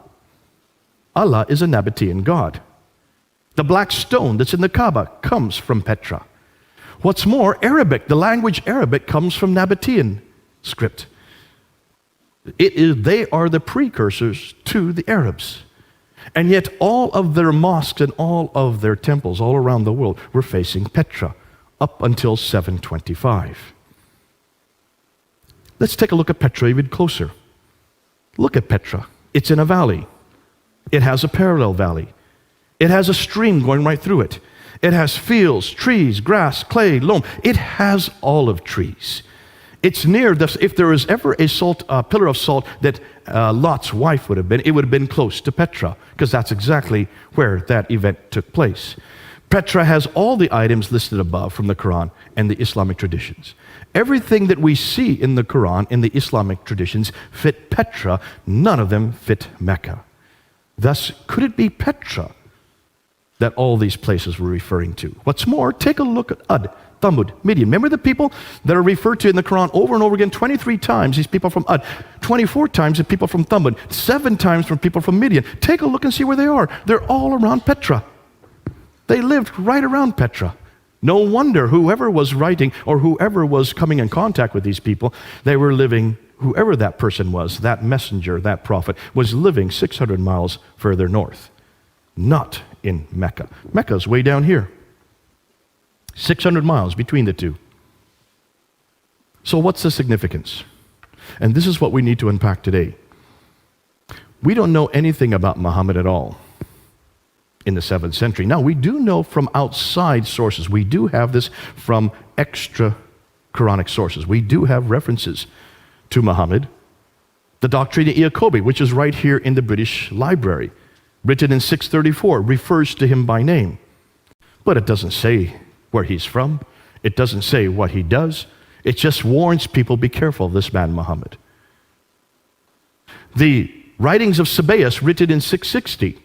Allah is a Nabatean god. The black stone that's in the Kaaba comes from Petra. What's more, Arabic, the language Arabic comes from Nabatean script. They are the precursors to the Arabs. And yet all of their mosques and all of their temples all around the world were facing Petra up until 725. Let's take a look at Petra even closer. Look at Petra. It's in a valley. It has a parallel valley. It has a stream going right through it. It has fields, trees, grass, clay, loam. It has olive trees. It's near this. If there was ever a pillar of salt that Lot's wife would have been, it would have been close to Petra, because that's exactly where that event took place. Petra has all the items listed above from the Quran and the Islamic traditions. Everything that we see in the Quran and the Islamic traditions fit Petra. None of them fit Mecca. Thus, could it be Petra that all these places were referring to? What's more, take a look at Ad, Thamud, Midian. Remember the people that are referred to in the Quran over and over again? 23 times these people from Ad, 24 times the people from Thamud, 7 times from people from Midian. Take a look and see where they are. They're all around Petra. They lived right around Petra. No wonder whoever was writing or whoever was coming in contact with these people, they were living, whoever that person was, that messenger, that prophet, was living 600 miles further north, not in Mecca. Mecca's way down here. 600 miles between the two. So what's the significance? And this is what we need to unpack today. We don't know anything about Muhammad at all in the 7th century. Now, we do know from outside sources. We do have this from extra Quranic sources. We do have references to Muhammad. The Doctrina Iacobi, which is right here in the British Library, written in 634, refers to him by name. But it doesn't say where he's from. It doesn't say what he does. It just warns people, be careful of this man Muhammad. The writings of Sabaeus, written in 660,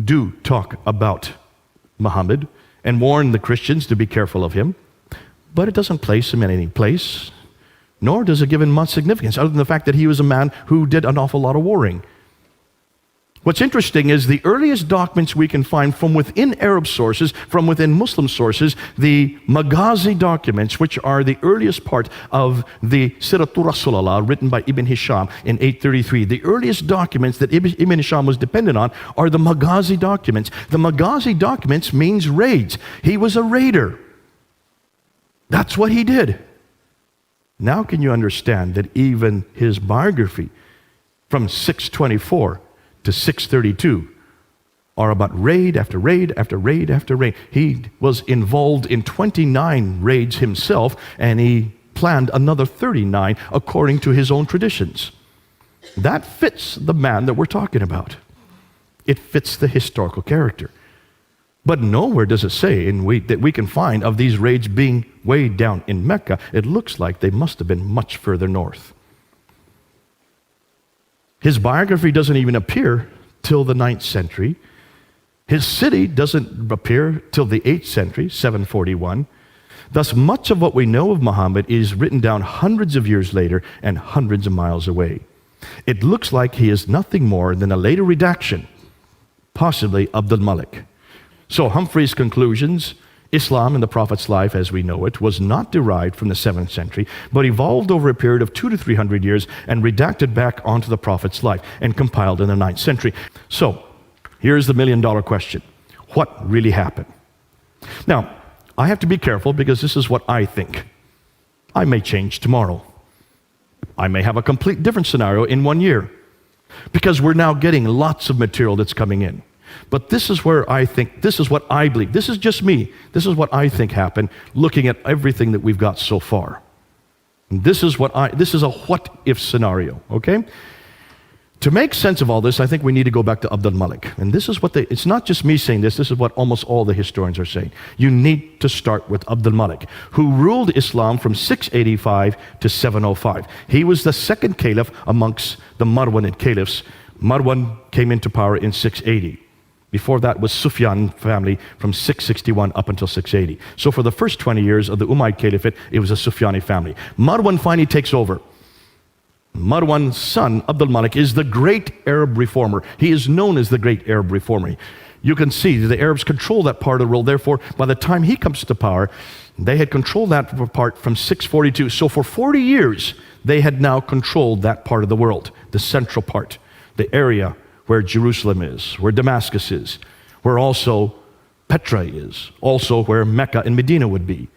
do talk about Muhammad and warn the Christians to be careful of him. But it doesn't place him in any place. nor does it give him much significance, other than the fact that he was a man who did an awful lot of warring. What's interesting is the earliest documents we can find from within Arab sources, from within Muslim sources, the Maghazi documents, which are the earliest part of the Siratul Rasulullah, written by Ibn Hisham in 833. The earliest documents that Ibn Hisham was dependent on are the Maghazi documents. The Maghazi documents means raids. He was a raider. That's what he did. Now can you understand that even his biography from 624 to 632 are about raid after raid after raid after raid. He was involved in 29 raids himself, and he planned another 39 according to his own traditions. That fits the man that we're talking about. It fits the historical character. But nowhere does it say that we can find of these raids being way down in Mecca. It looks like they must have been much further north. His biography doesn't even appear till the 9th century. His city doesn't appear till the 8th century, 741. Thus, much of what we know of Muhammad is written down hundreds of years later and hundreds of miles away. It looks like he is nothing more than a later redaction, possibly Abdul Malik. So Humphrey's conclusions, Islam in the Prophet's life as we know it, was not derived from the 7th century, but evolved over a period of 200 to 300 years and redacted back onto the Prophet's life and compiled in the 9th century. So, here's the million-dollar question. What really happened? Now, I have to be careful because this is what I think. I may change tomorrow. I may have a complete different scenario in 1 year because we're now getting lots of material that's coming in. But this is where I think, this is what I believe. This is just me. This is what I think happened looking at everything that we've got so far. And this is a what-if scenario, okay? To make sense of all this, I think we need to go back to Abdul Malik. And this is what it's not just me saying this is what almost all the historians are saying. You need to start with Abdul Malik, who ruled Islam from 685 to 705. He was the second caliph amongst the Marwanid caliphs. Marwan came into power in 680. Before that was Sufyan family from 661 up until 680. So for the first 20 years of the Umayyad Caliphate, it was a Sufyani family. Marwan finally takes over. Marwan's son, Abdul Malik, is the great Arab reformer. He is known as the great Arab reformer. You can see that the Arabs control that part of the world. Therefore, by the time he comes to power, they had controlled that part from 642. So for 40 years, they had now controlled that part of the world, the central part, the area where Jerusalem is, where Damascus is, where also Petra is, also where Mecca and Medina would be.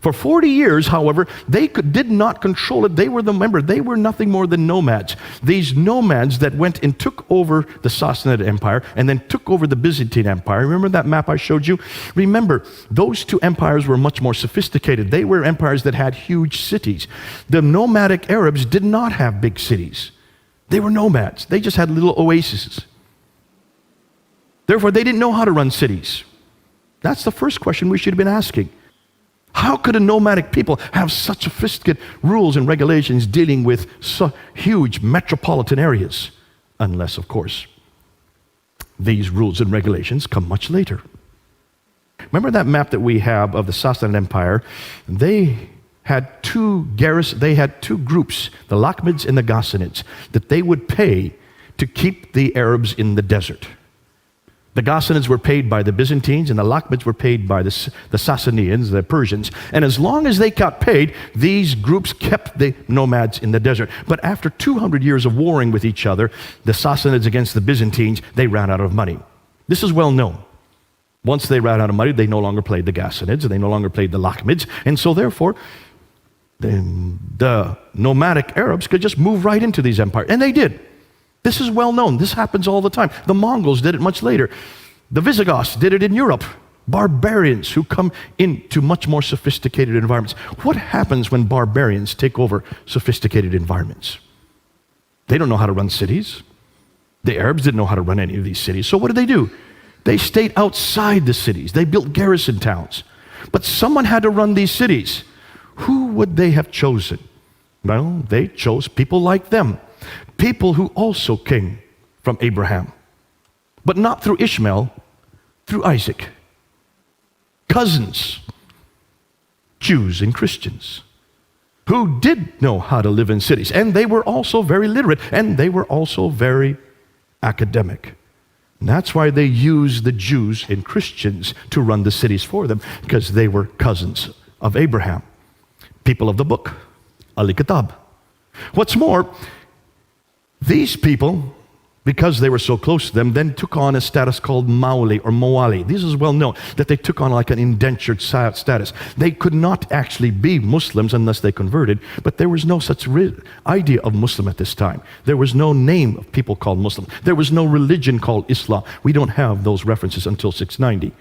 For 40 years, however, they did not control it. They were nothing more than nomads. These nomads that went and took over the Sassanid Empire and then took over the Byzantine Empire. Remember that map I showed you? Remember, those two empires were much more sophisticated. They were empires that had huge cities. The nomadic Arabs did not have big cities. They were nomads. They just had little oases. Therefore, they didn't know how to run cities. That's the first question we should have been asking. How could a nomadic people have such sophisticated rules and regulations dealing with so huge metropolitan areas? Unless, of course, these rules and regulations come much later. Remember that map that we have of the Sassanid Empire? They had two groups, the Lakhmids and the Ghassanids, that they would pay to keep the Arabs in the desert. The Ghassanids were paid by the Byzantines, and the Lakhmids were paid by the Sassanians, the Persians. And as long as they got paid, these groups kept the nomads in the desert. But after 200 years of warring with each other, the Sassanids against the Byzantines, they ran out of money. This is well known. Once they ran out of money, they no longer played the Ghassanids, and they no longer played the Lakhmids. And so therefore, the nomadic Arabs could just move right into these empires. And they did. This is well known. This happens all the time. The Mongols did it much later. The Visigoths did it in Europe. Barbarians who come into much more sophisticated environments. What happens when barbarians take over sophisticated environments? They don't know how to run cities. The Arabs didn't know how to run any of these cities. So what did they do? They stayed outside the cities. They built garrison towns. But someone had to run these cities. Who would they have chosen? Well, they chose people like them. People who also came from Abraham. But not through Ishmael, through Isaac. Cousins, Jews and Christians, who did know how to live in cities. And they were also very literate, and they were also very academic. And that's why they used the Jews and Christians to run the cities for them, because they were cousins of Abraham, people of the book, Al-Kitab. What's more, these people, because they were so close to them, then took on a status called Mauli or Moali. This is well known, that they took on like an indentured status. They could not actually be Muslims unless they converted, but there was no such idea of Muslim at this time. There was no name of people called Muslim. There was no religion called Islam. We don't have those references until 690.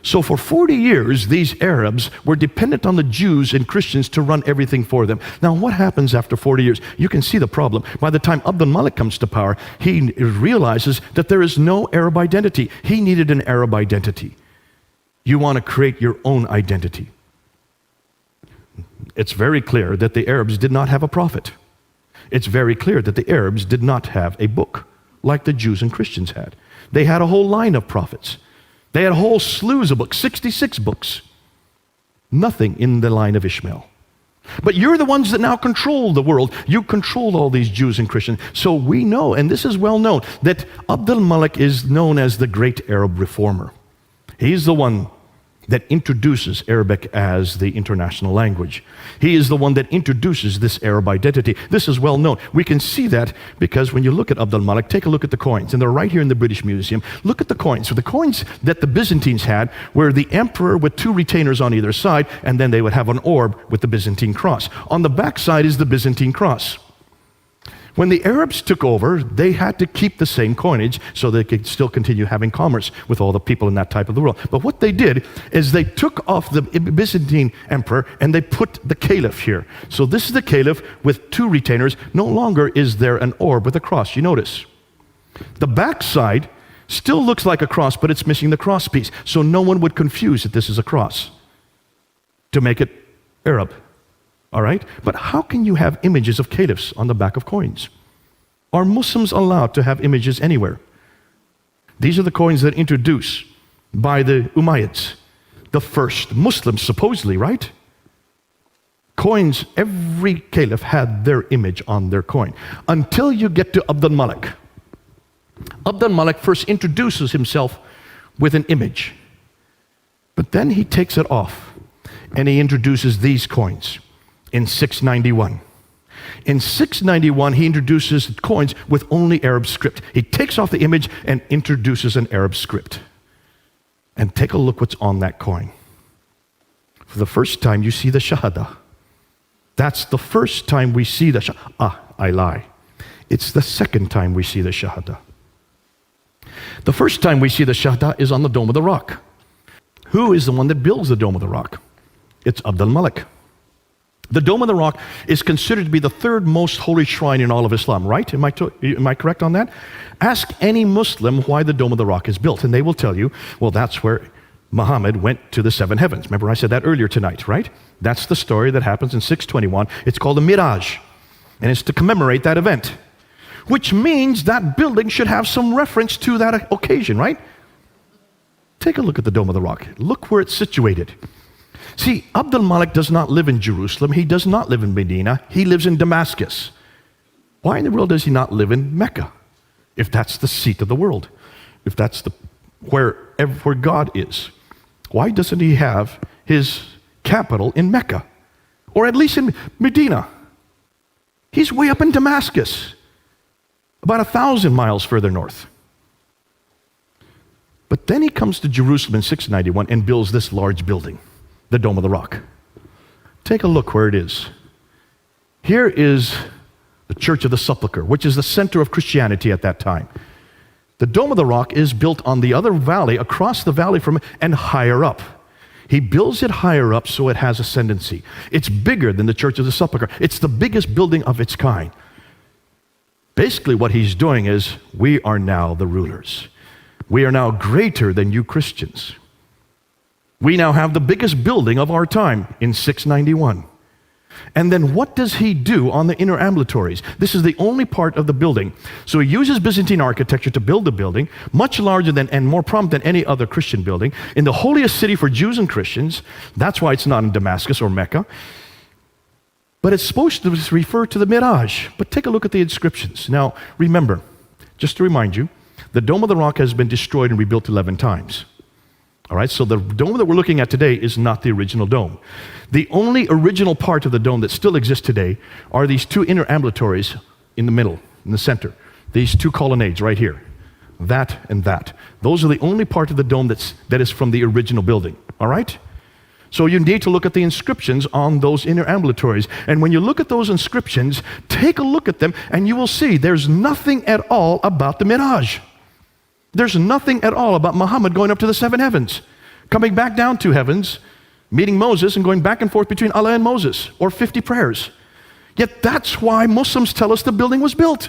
So for 40 years, these Arabs were dependent on the Jews and Christians to run everything for them. Now, what happens after 40 years? You can see the problem. By the time Abdul Malik comes to power, he realizes that there is no Arab identity. He needed an Arab identity. You want to create your own identity. It's very clear that the Arabs did not have a prophet. It's very clear that the Arabs did not have a book like the Jews and Christians had. They had a whole line of prophets. They had whole slews of books, 66 books. Nothing in the line of Ishmael. But you're the ones that now control the world. You control all these Jews and Christians. So we know, and this is well known, that Abdul Malik is known as the great Arab reformer. He's the one that introduces Arabic as the international language. He is the one that introduces this Arab identity. This is well known. We can see that because when you look at Abdul Malik, take a look at the coins, and they're right here in the British Museum. Look at the coins. So the coins that the Byzantines had were the emperor with two retainers on either side, and then they would have an orb with the Byzantine cross. On the back side is the Byzantine cross. When the Arabs took over, they had to keep the same coinage so they could still continue having commerce with all the people in that type of the world. But what they did is they took off the Byzantine emperor and they put the caliph here. So this is the caliph with two retainers. No longer is there an orb with a cross. You notice. The back side still looks like a cross, but it's missing the cross piece. So no one would confuse that this is a cross to make it Arab. All right? But how can you have images of caliphs on the back of coins? Are Muslims allowed to have images anywhere? These are the coins that are introduced by the Umayyads, the first Muslims, supposedly, right? Coins, every caliph had their image on their coin. Until you get to Abdul Malik. Abdul Malik first introduces himself with an image. But then he takes it off and he introduces these coins. In 691. In 691, he introduces coins with only Arab script. He takes off the image and introduces an Arab script. And take a look what's on that coin. For the first time, you see the Shahada. That's the first time we see the Shahada. I lie. It's the second time we see the Shahada. The first time we see the Shahada is on the Dome of the Rock. Who is the one that builds the Dome of the Rock? It's Abdul Malik. The Dome of the Rock is considered to be the third most holy shrine in all of Islam, right? Am I correct on that? Ask any Muslim why the Dome of the Rock is built, and they will tell you, well, that's where Muhammad went to the seven heavens. Remember I said that earlier tonight, right? That's the story that happens in 621. It's called the Miraj, and it's to commemorate that event, which means that building should have some reference to that occasion, right? Take a look at the Dome of the Rock. Look where it's situated. See, Abdul Malik does not live in Jerusalem. He does not live in Medina. He lives in Damascus. Why in the world does he not live in Mecca? If that's the seat of the world, if that's where God is, why doesn't he have his capital in Mecca? Or at least in Medina? He's way up in Damascus, about 1,000 miles further north. But then he comes to Jerusalem in 691 and builds this large building. The Dome of the Rock. Take a look where it is. Here is the Church of the Sepulchre, which is the center of Christianity at that time. The Dome of the Rock is built on the other valley, across the valley from it, and higher up. He builds it higher up so it has ascendancy. It's bigger than the Church of the Sepulchre. It's the biggest building of its kind. Basically what he's doing is, we are now the rulers. We are now greater than you Christians. We now have the biggest building of our time in 691. And then what does he do on the inner ambulatories? This is the only part of the building. So he uses Byzantine architecture to build the building, much larger than and more prominent than any other Christian building, in the holiest city for Jews and Christians. That's why it's not in Damascus or Mecca. But it's supposed to refer to the Miraj. But take a look at the inscriptions. Now, remember, just to remind you, the Dome of the Rock has been destroyed and rebuilt 11 times. All right, so the dome that we're looking at today is not the original dome. The only original part of the dome that still exists today are these two inner ambulatories in the middle, in the center. These two colonnades right here. That and that. Those are the only part of the dome that is from the original building. All right? So you need to look at the inscriptions on those inner ambulatories. And when you look at those inscriptions, take a look at them and you will see there's nothing at all about the Miraj. There's nothing at all about Muhammad going up to the 7 heavens, coming back down 2 heavens, meeting Moses and going back and forth between Allah and Moses, or 50 prayers. Yet that's why Muslims tell us the building was built.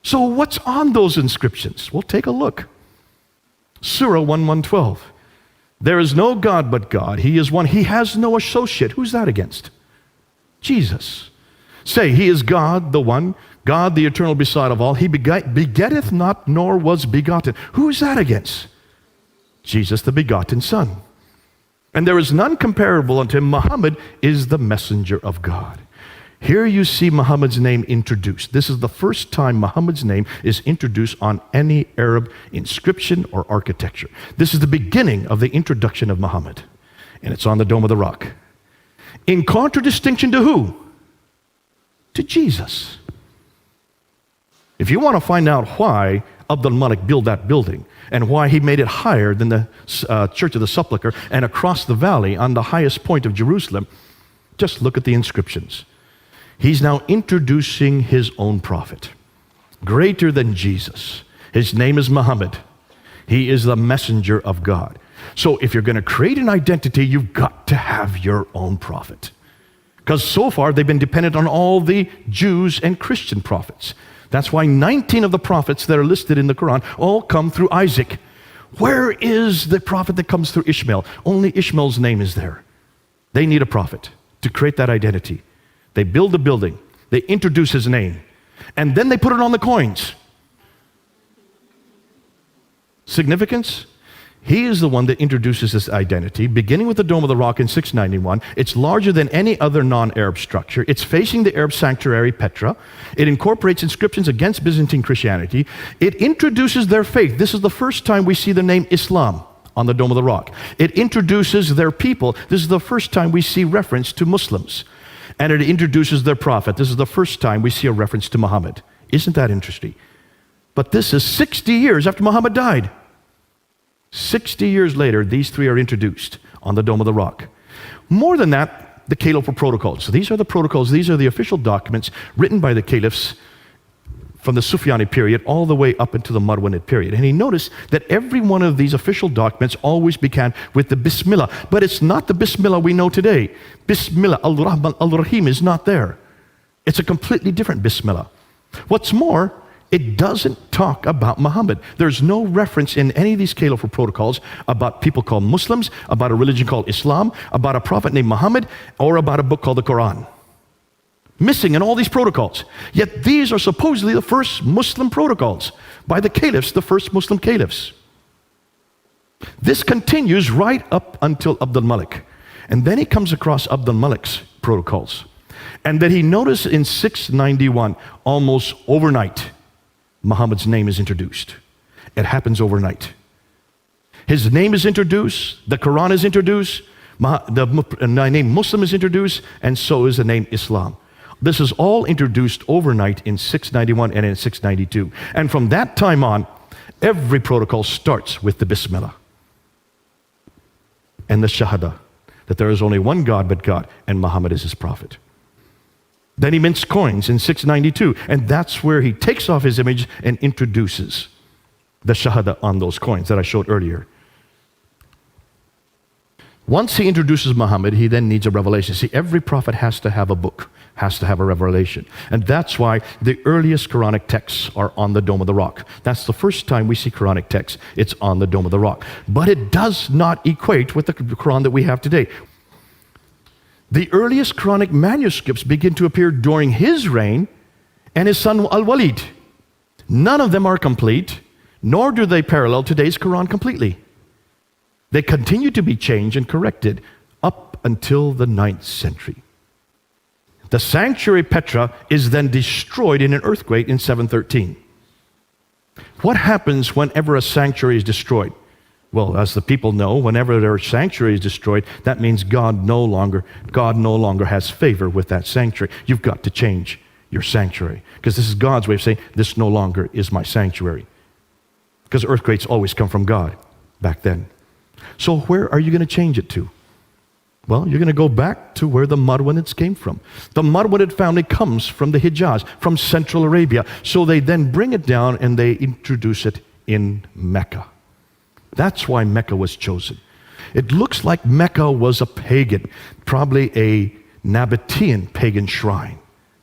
So what's on those inscriptions? Well, take a look. Surah 1:12. There is no God but God. He is one. He has no associate. Who's that against? Jesus. Say, He is God, the one, God, the eternal beside of all. He begetteth not, nor was begotten. Who is that against? Jesus, the begotten Son. And there is none comparable unto him. Muhammad is the messenger of God. Here you see Muhammad's name introduced. This is the first time Muhammad's name is introduced on any Arab inscription or architecture. This is the beginning of the introduction of Muhammad. And it's on the Dome of the Rock. In contradistinction to who? To Jesus. If you want to find out why Abdul Malik built that building and why he made it higher than the Church of the Sepulchre and across the valley on the highest point of Jerusalem, just look at the inscriptions. He's now introducing his own prophet, greater than Jesus. His name is Muhammad. He is the messenger of God. So if you're going to create an identity, you've got to have your own prophet. Because so far they've been dependent on all the Jews and Christian prophets. That's why 19 of the prophets that are listed in the Quran all come through Isaac. Where is the prophet that comes through Ishmael? Only Ishmael's name is there. They need a prophet to create that identity. They build a building. They introduce his name. And then they put it on the coins. Significance? He is the one that introduces this identity, beginning with the Dome of the Rock in 691. It's larger than any other non-Arab structure. It's facing the Arab sanctuary, Petra. It incorporates inscriptions against Byzantine Christianity. It introduces their faith. This is the first time we see the name Islam on the Dome of the Rock. It introduces their people. This is the first time we see reference to Muslims. And it introduces their prophet. This is the first time we see a reference to Muhammad. Isn't that interesting? But this is 60 years after Muhammad died. 60 years later, these three are introduced on the Dome of the Rock. More than that, the Caliphal protocols. So these are the protocols, these are the official documents written by the caliphs from the Sufyani period all the way up into the Marwanid period. And he noticed that every one of these official documents always began with the Bismillah. But it's not the Bismillah we know today. Bismillah, Al-Rahman, Al-Rahim is not there. It's a completely different Bismillah. What's more, it doesn't talk about Muhammad. There's no reference in any of these caliphal protocols about people called Muslims, about a religion called Islam, about a prophet named Muhammad, or about a book called the Quran. Missing in all these protocols. Yet these are supposedly the first Muslim protocols by the caliphs, the first Muslim caliphs. This continues right up until Abdul Malik. And then he comes across Abdul Malik's protocols. And then he noticed in 691, almost overnight, Muhammad's name is introduced. It happens overnight. His name is introduced, the Quran is introduced, the name Muslim is introduced, and so is the name Islam. This is all introduced overnight in 691 and in 692. And from that time on, every protocol starts with the Bismillah and the Shahada, that there is only one God but God, and Muhammad is his prophet. Then he mints coins in 692, and that's where he takes off his image and introduces the Shahada on those coins that I showed earlier. Once he introduces Muhammad, he then needs a revelation. See, every prophet has to have a book, has to have a revelation. And that's why the earliest Quranic texts are on the Dome of the Rock. That's the first time we see Quranic texts. It's on the Dome of the Rock. But it does not equate with the Quran that we have today. The earliest Quranic manuscripts begin to appear during his reign and his son Al-Walid. None of them are complete, nor do they parallel today's Quran completely. They continue to be changed and corrected up until the 9th century. The sanctuary Petra is then destroyed in an earthquake in 713. What happens whenever a sanctuary is destroyed? Well, as the people know, whenever their sanctuary is destroyed, that means God no longer has favor with that sanctuary. You've got to change your sanctuary, because this is God's way of saying, this no longer is my sanctuary. Because earthquakes always come from God back then. So where are you going to change it to? Well, you're going to go back to where the Marwanids came from. The Marwanid family comes from the Hijaz, from Central Arabia. So they then bring it down and they introduce it in Mecca. That's why Mecca was chosen. It looks like Mecca was a pagan, probably a Nabatean pagan shrine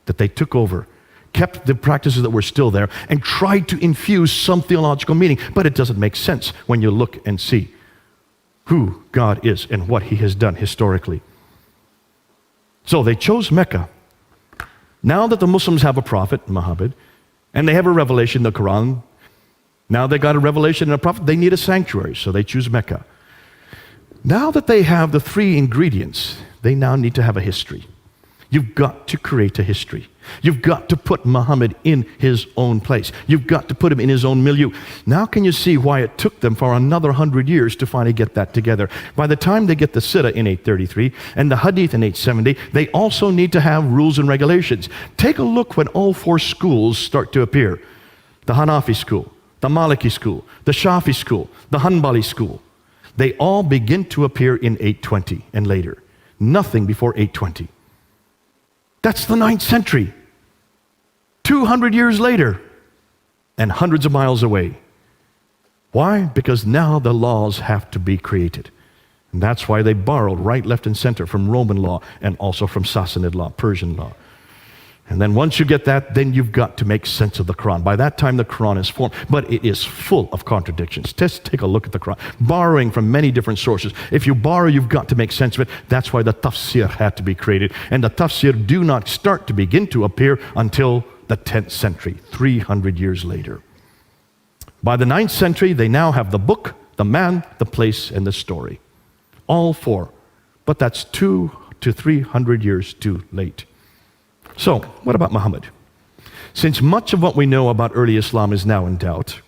that they took over, kept the practices that were still there, and tried to infuse some theological meaning. But it doesn't make sense when you look and see who God is and what He has done historically. So they chose Mecca. Now that the Muslims have a prophet, Muhammad, and they have a revelation, the Quran, now they got a revelation and a prophet, they need a sanctuary, so they choose Mecca. Now that they have the three ingredients, they now need to have a history. You've got to create a history. You've got to put Muhammad in his own place. You've got to put him in his own milieu. Now can you see why it took them for another 100 years to finally get that together? By the time they get the Sirah in 833 and the Hadith in 870, they also need to have rules and regulations. Take a look when all four schools start to appear. The Hanafi school, the Maliki school, the Shafi school, the Hanbali school. They all begin to appear in 820 and later. Nothing before 820. That's the 9th century. 200 years later, and hundreds of miles away. Why? Because now the laws have to be created. And that's why they borrowed right, left, and center from Roman law and also from Sassanid law, Persian law. And then once you get that, then you've got to make sense of the Quran. By that time, the Quran is formed, but it is full of contradictions. Just take a look at the Quran, borrowing from many different sources. If you borrow, you've got to make sense of it. That's why the tafsir had to be created. And the tafsir do not start to begin to appear until the 10th century, 300 years later. By the 9th century, they now have the book, the man, the place, and the story. All four. But that's 200 to 300 years too late. So, what about Muhammad? Since much of what we know about early Islam is now in doubt,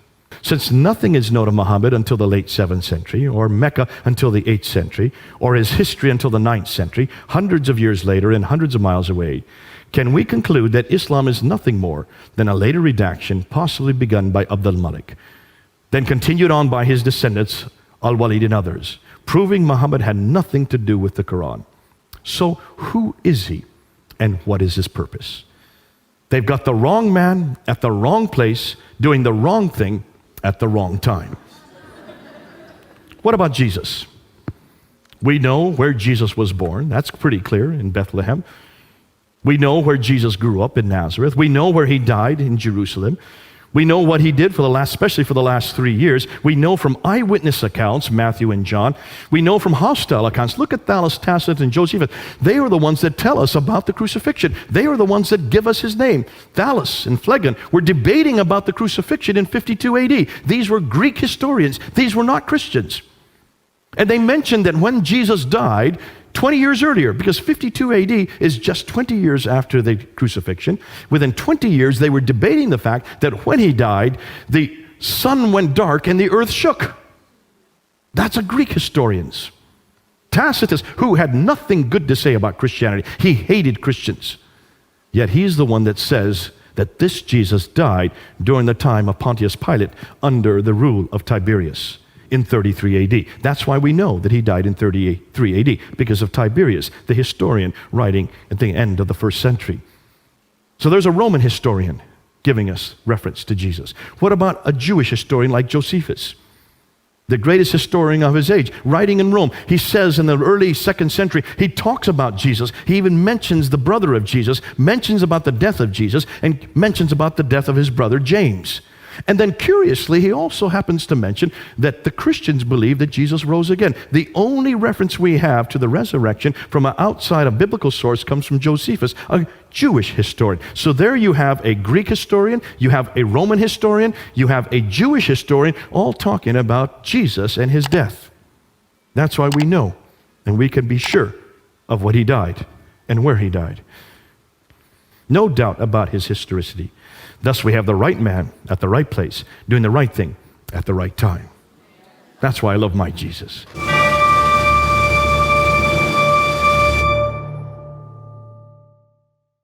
since nothing is known of Muhammad until the late 7th century, or Mecca until the 8th century, or his history until the 9th century, hundreds of years later and hundreds of miles away, can we conclude that Islam is nothing more than a later redaction possibly begun by Abd al-Malik, then continued on by his descendants, al-Walid and others, proving Muhammad had nothing to do with the Quran? So, who is he? And what is his purpose? They've got the wrong man at the wrong place, doing the wrong thing at the wrong time. What about Jesus? We know where Jesus was born. That's pretty clear, in Bethlehem. We know where Jesus grew up, in Nazareth. We know where he died, in Jerusalem. We know what he did especially for the last 3 years. We know from eyewitness accounts, Matthew and John. We know from hostile accounts. Look at Thallus, Tacitus, and Josephus. They are the ones that tell us about the crucifixion. They are the ones that give us his name. Thallus and Phlegon were debating about the crucifixion in 52 AD. These were Greek historians. These were not Christians. And they mentioned that when Jesus died, 20 years earlier, because 52 AD is just 20 years after the crucifixion. Within 20 years, they were debating the fact that when he died, the sun went dark and the earth shook. That's a Greek historians. Tacitus, who had nothing good to say about Christianity, he hated Christians. Yet he's the one that says that this Jesus died during the time of Pontius Pilate under the rule of Tiberius. In 33 AD. That's why we know that he died in 33 AD, because of Tiberius, the historian writing at the end of the 1st century. So there's a Roman historian giving us reference to Jesus. What about a Jewish historian like Josephus, the greatest historian of his age, writing in Rome? He says in the early 2nd century, he talks about Jesus. He even mentions the brother of Jesus, mentions about the death of Jesus, and mentions about the death of his brother James. And then curiously, he also happens to mention that the Christians believe that Jesus rose again. The only reference we have to the resurrection from outside a biblical source comes from Josephus, a Jewish historian. So there you have a Greek historian, you have a Roman historian, you have a Jewish historian, all talking about Jesus and his death. That's why we know, and we can be sure of what he died and where he died. No doubt about his historicity. Thus we have the right man at the right place, doing the right thing at the right time. That's why I love my Jesus.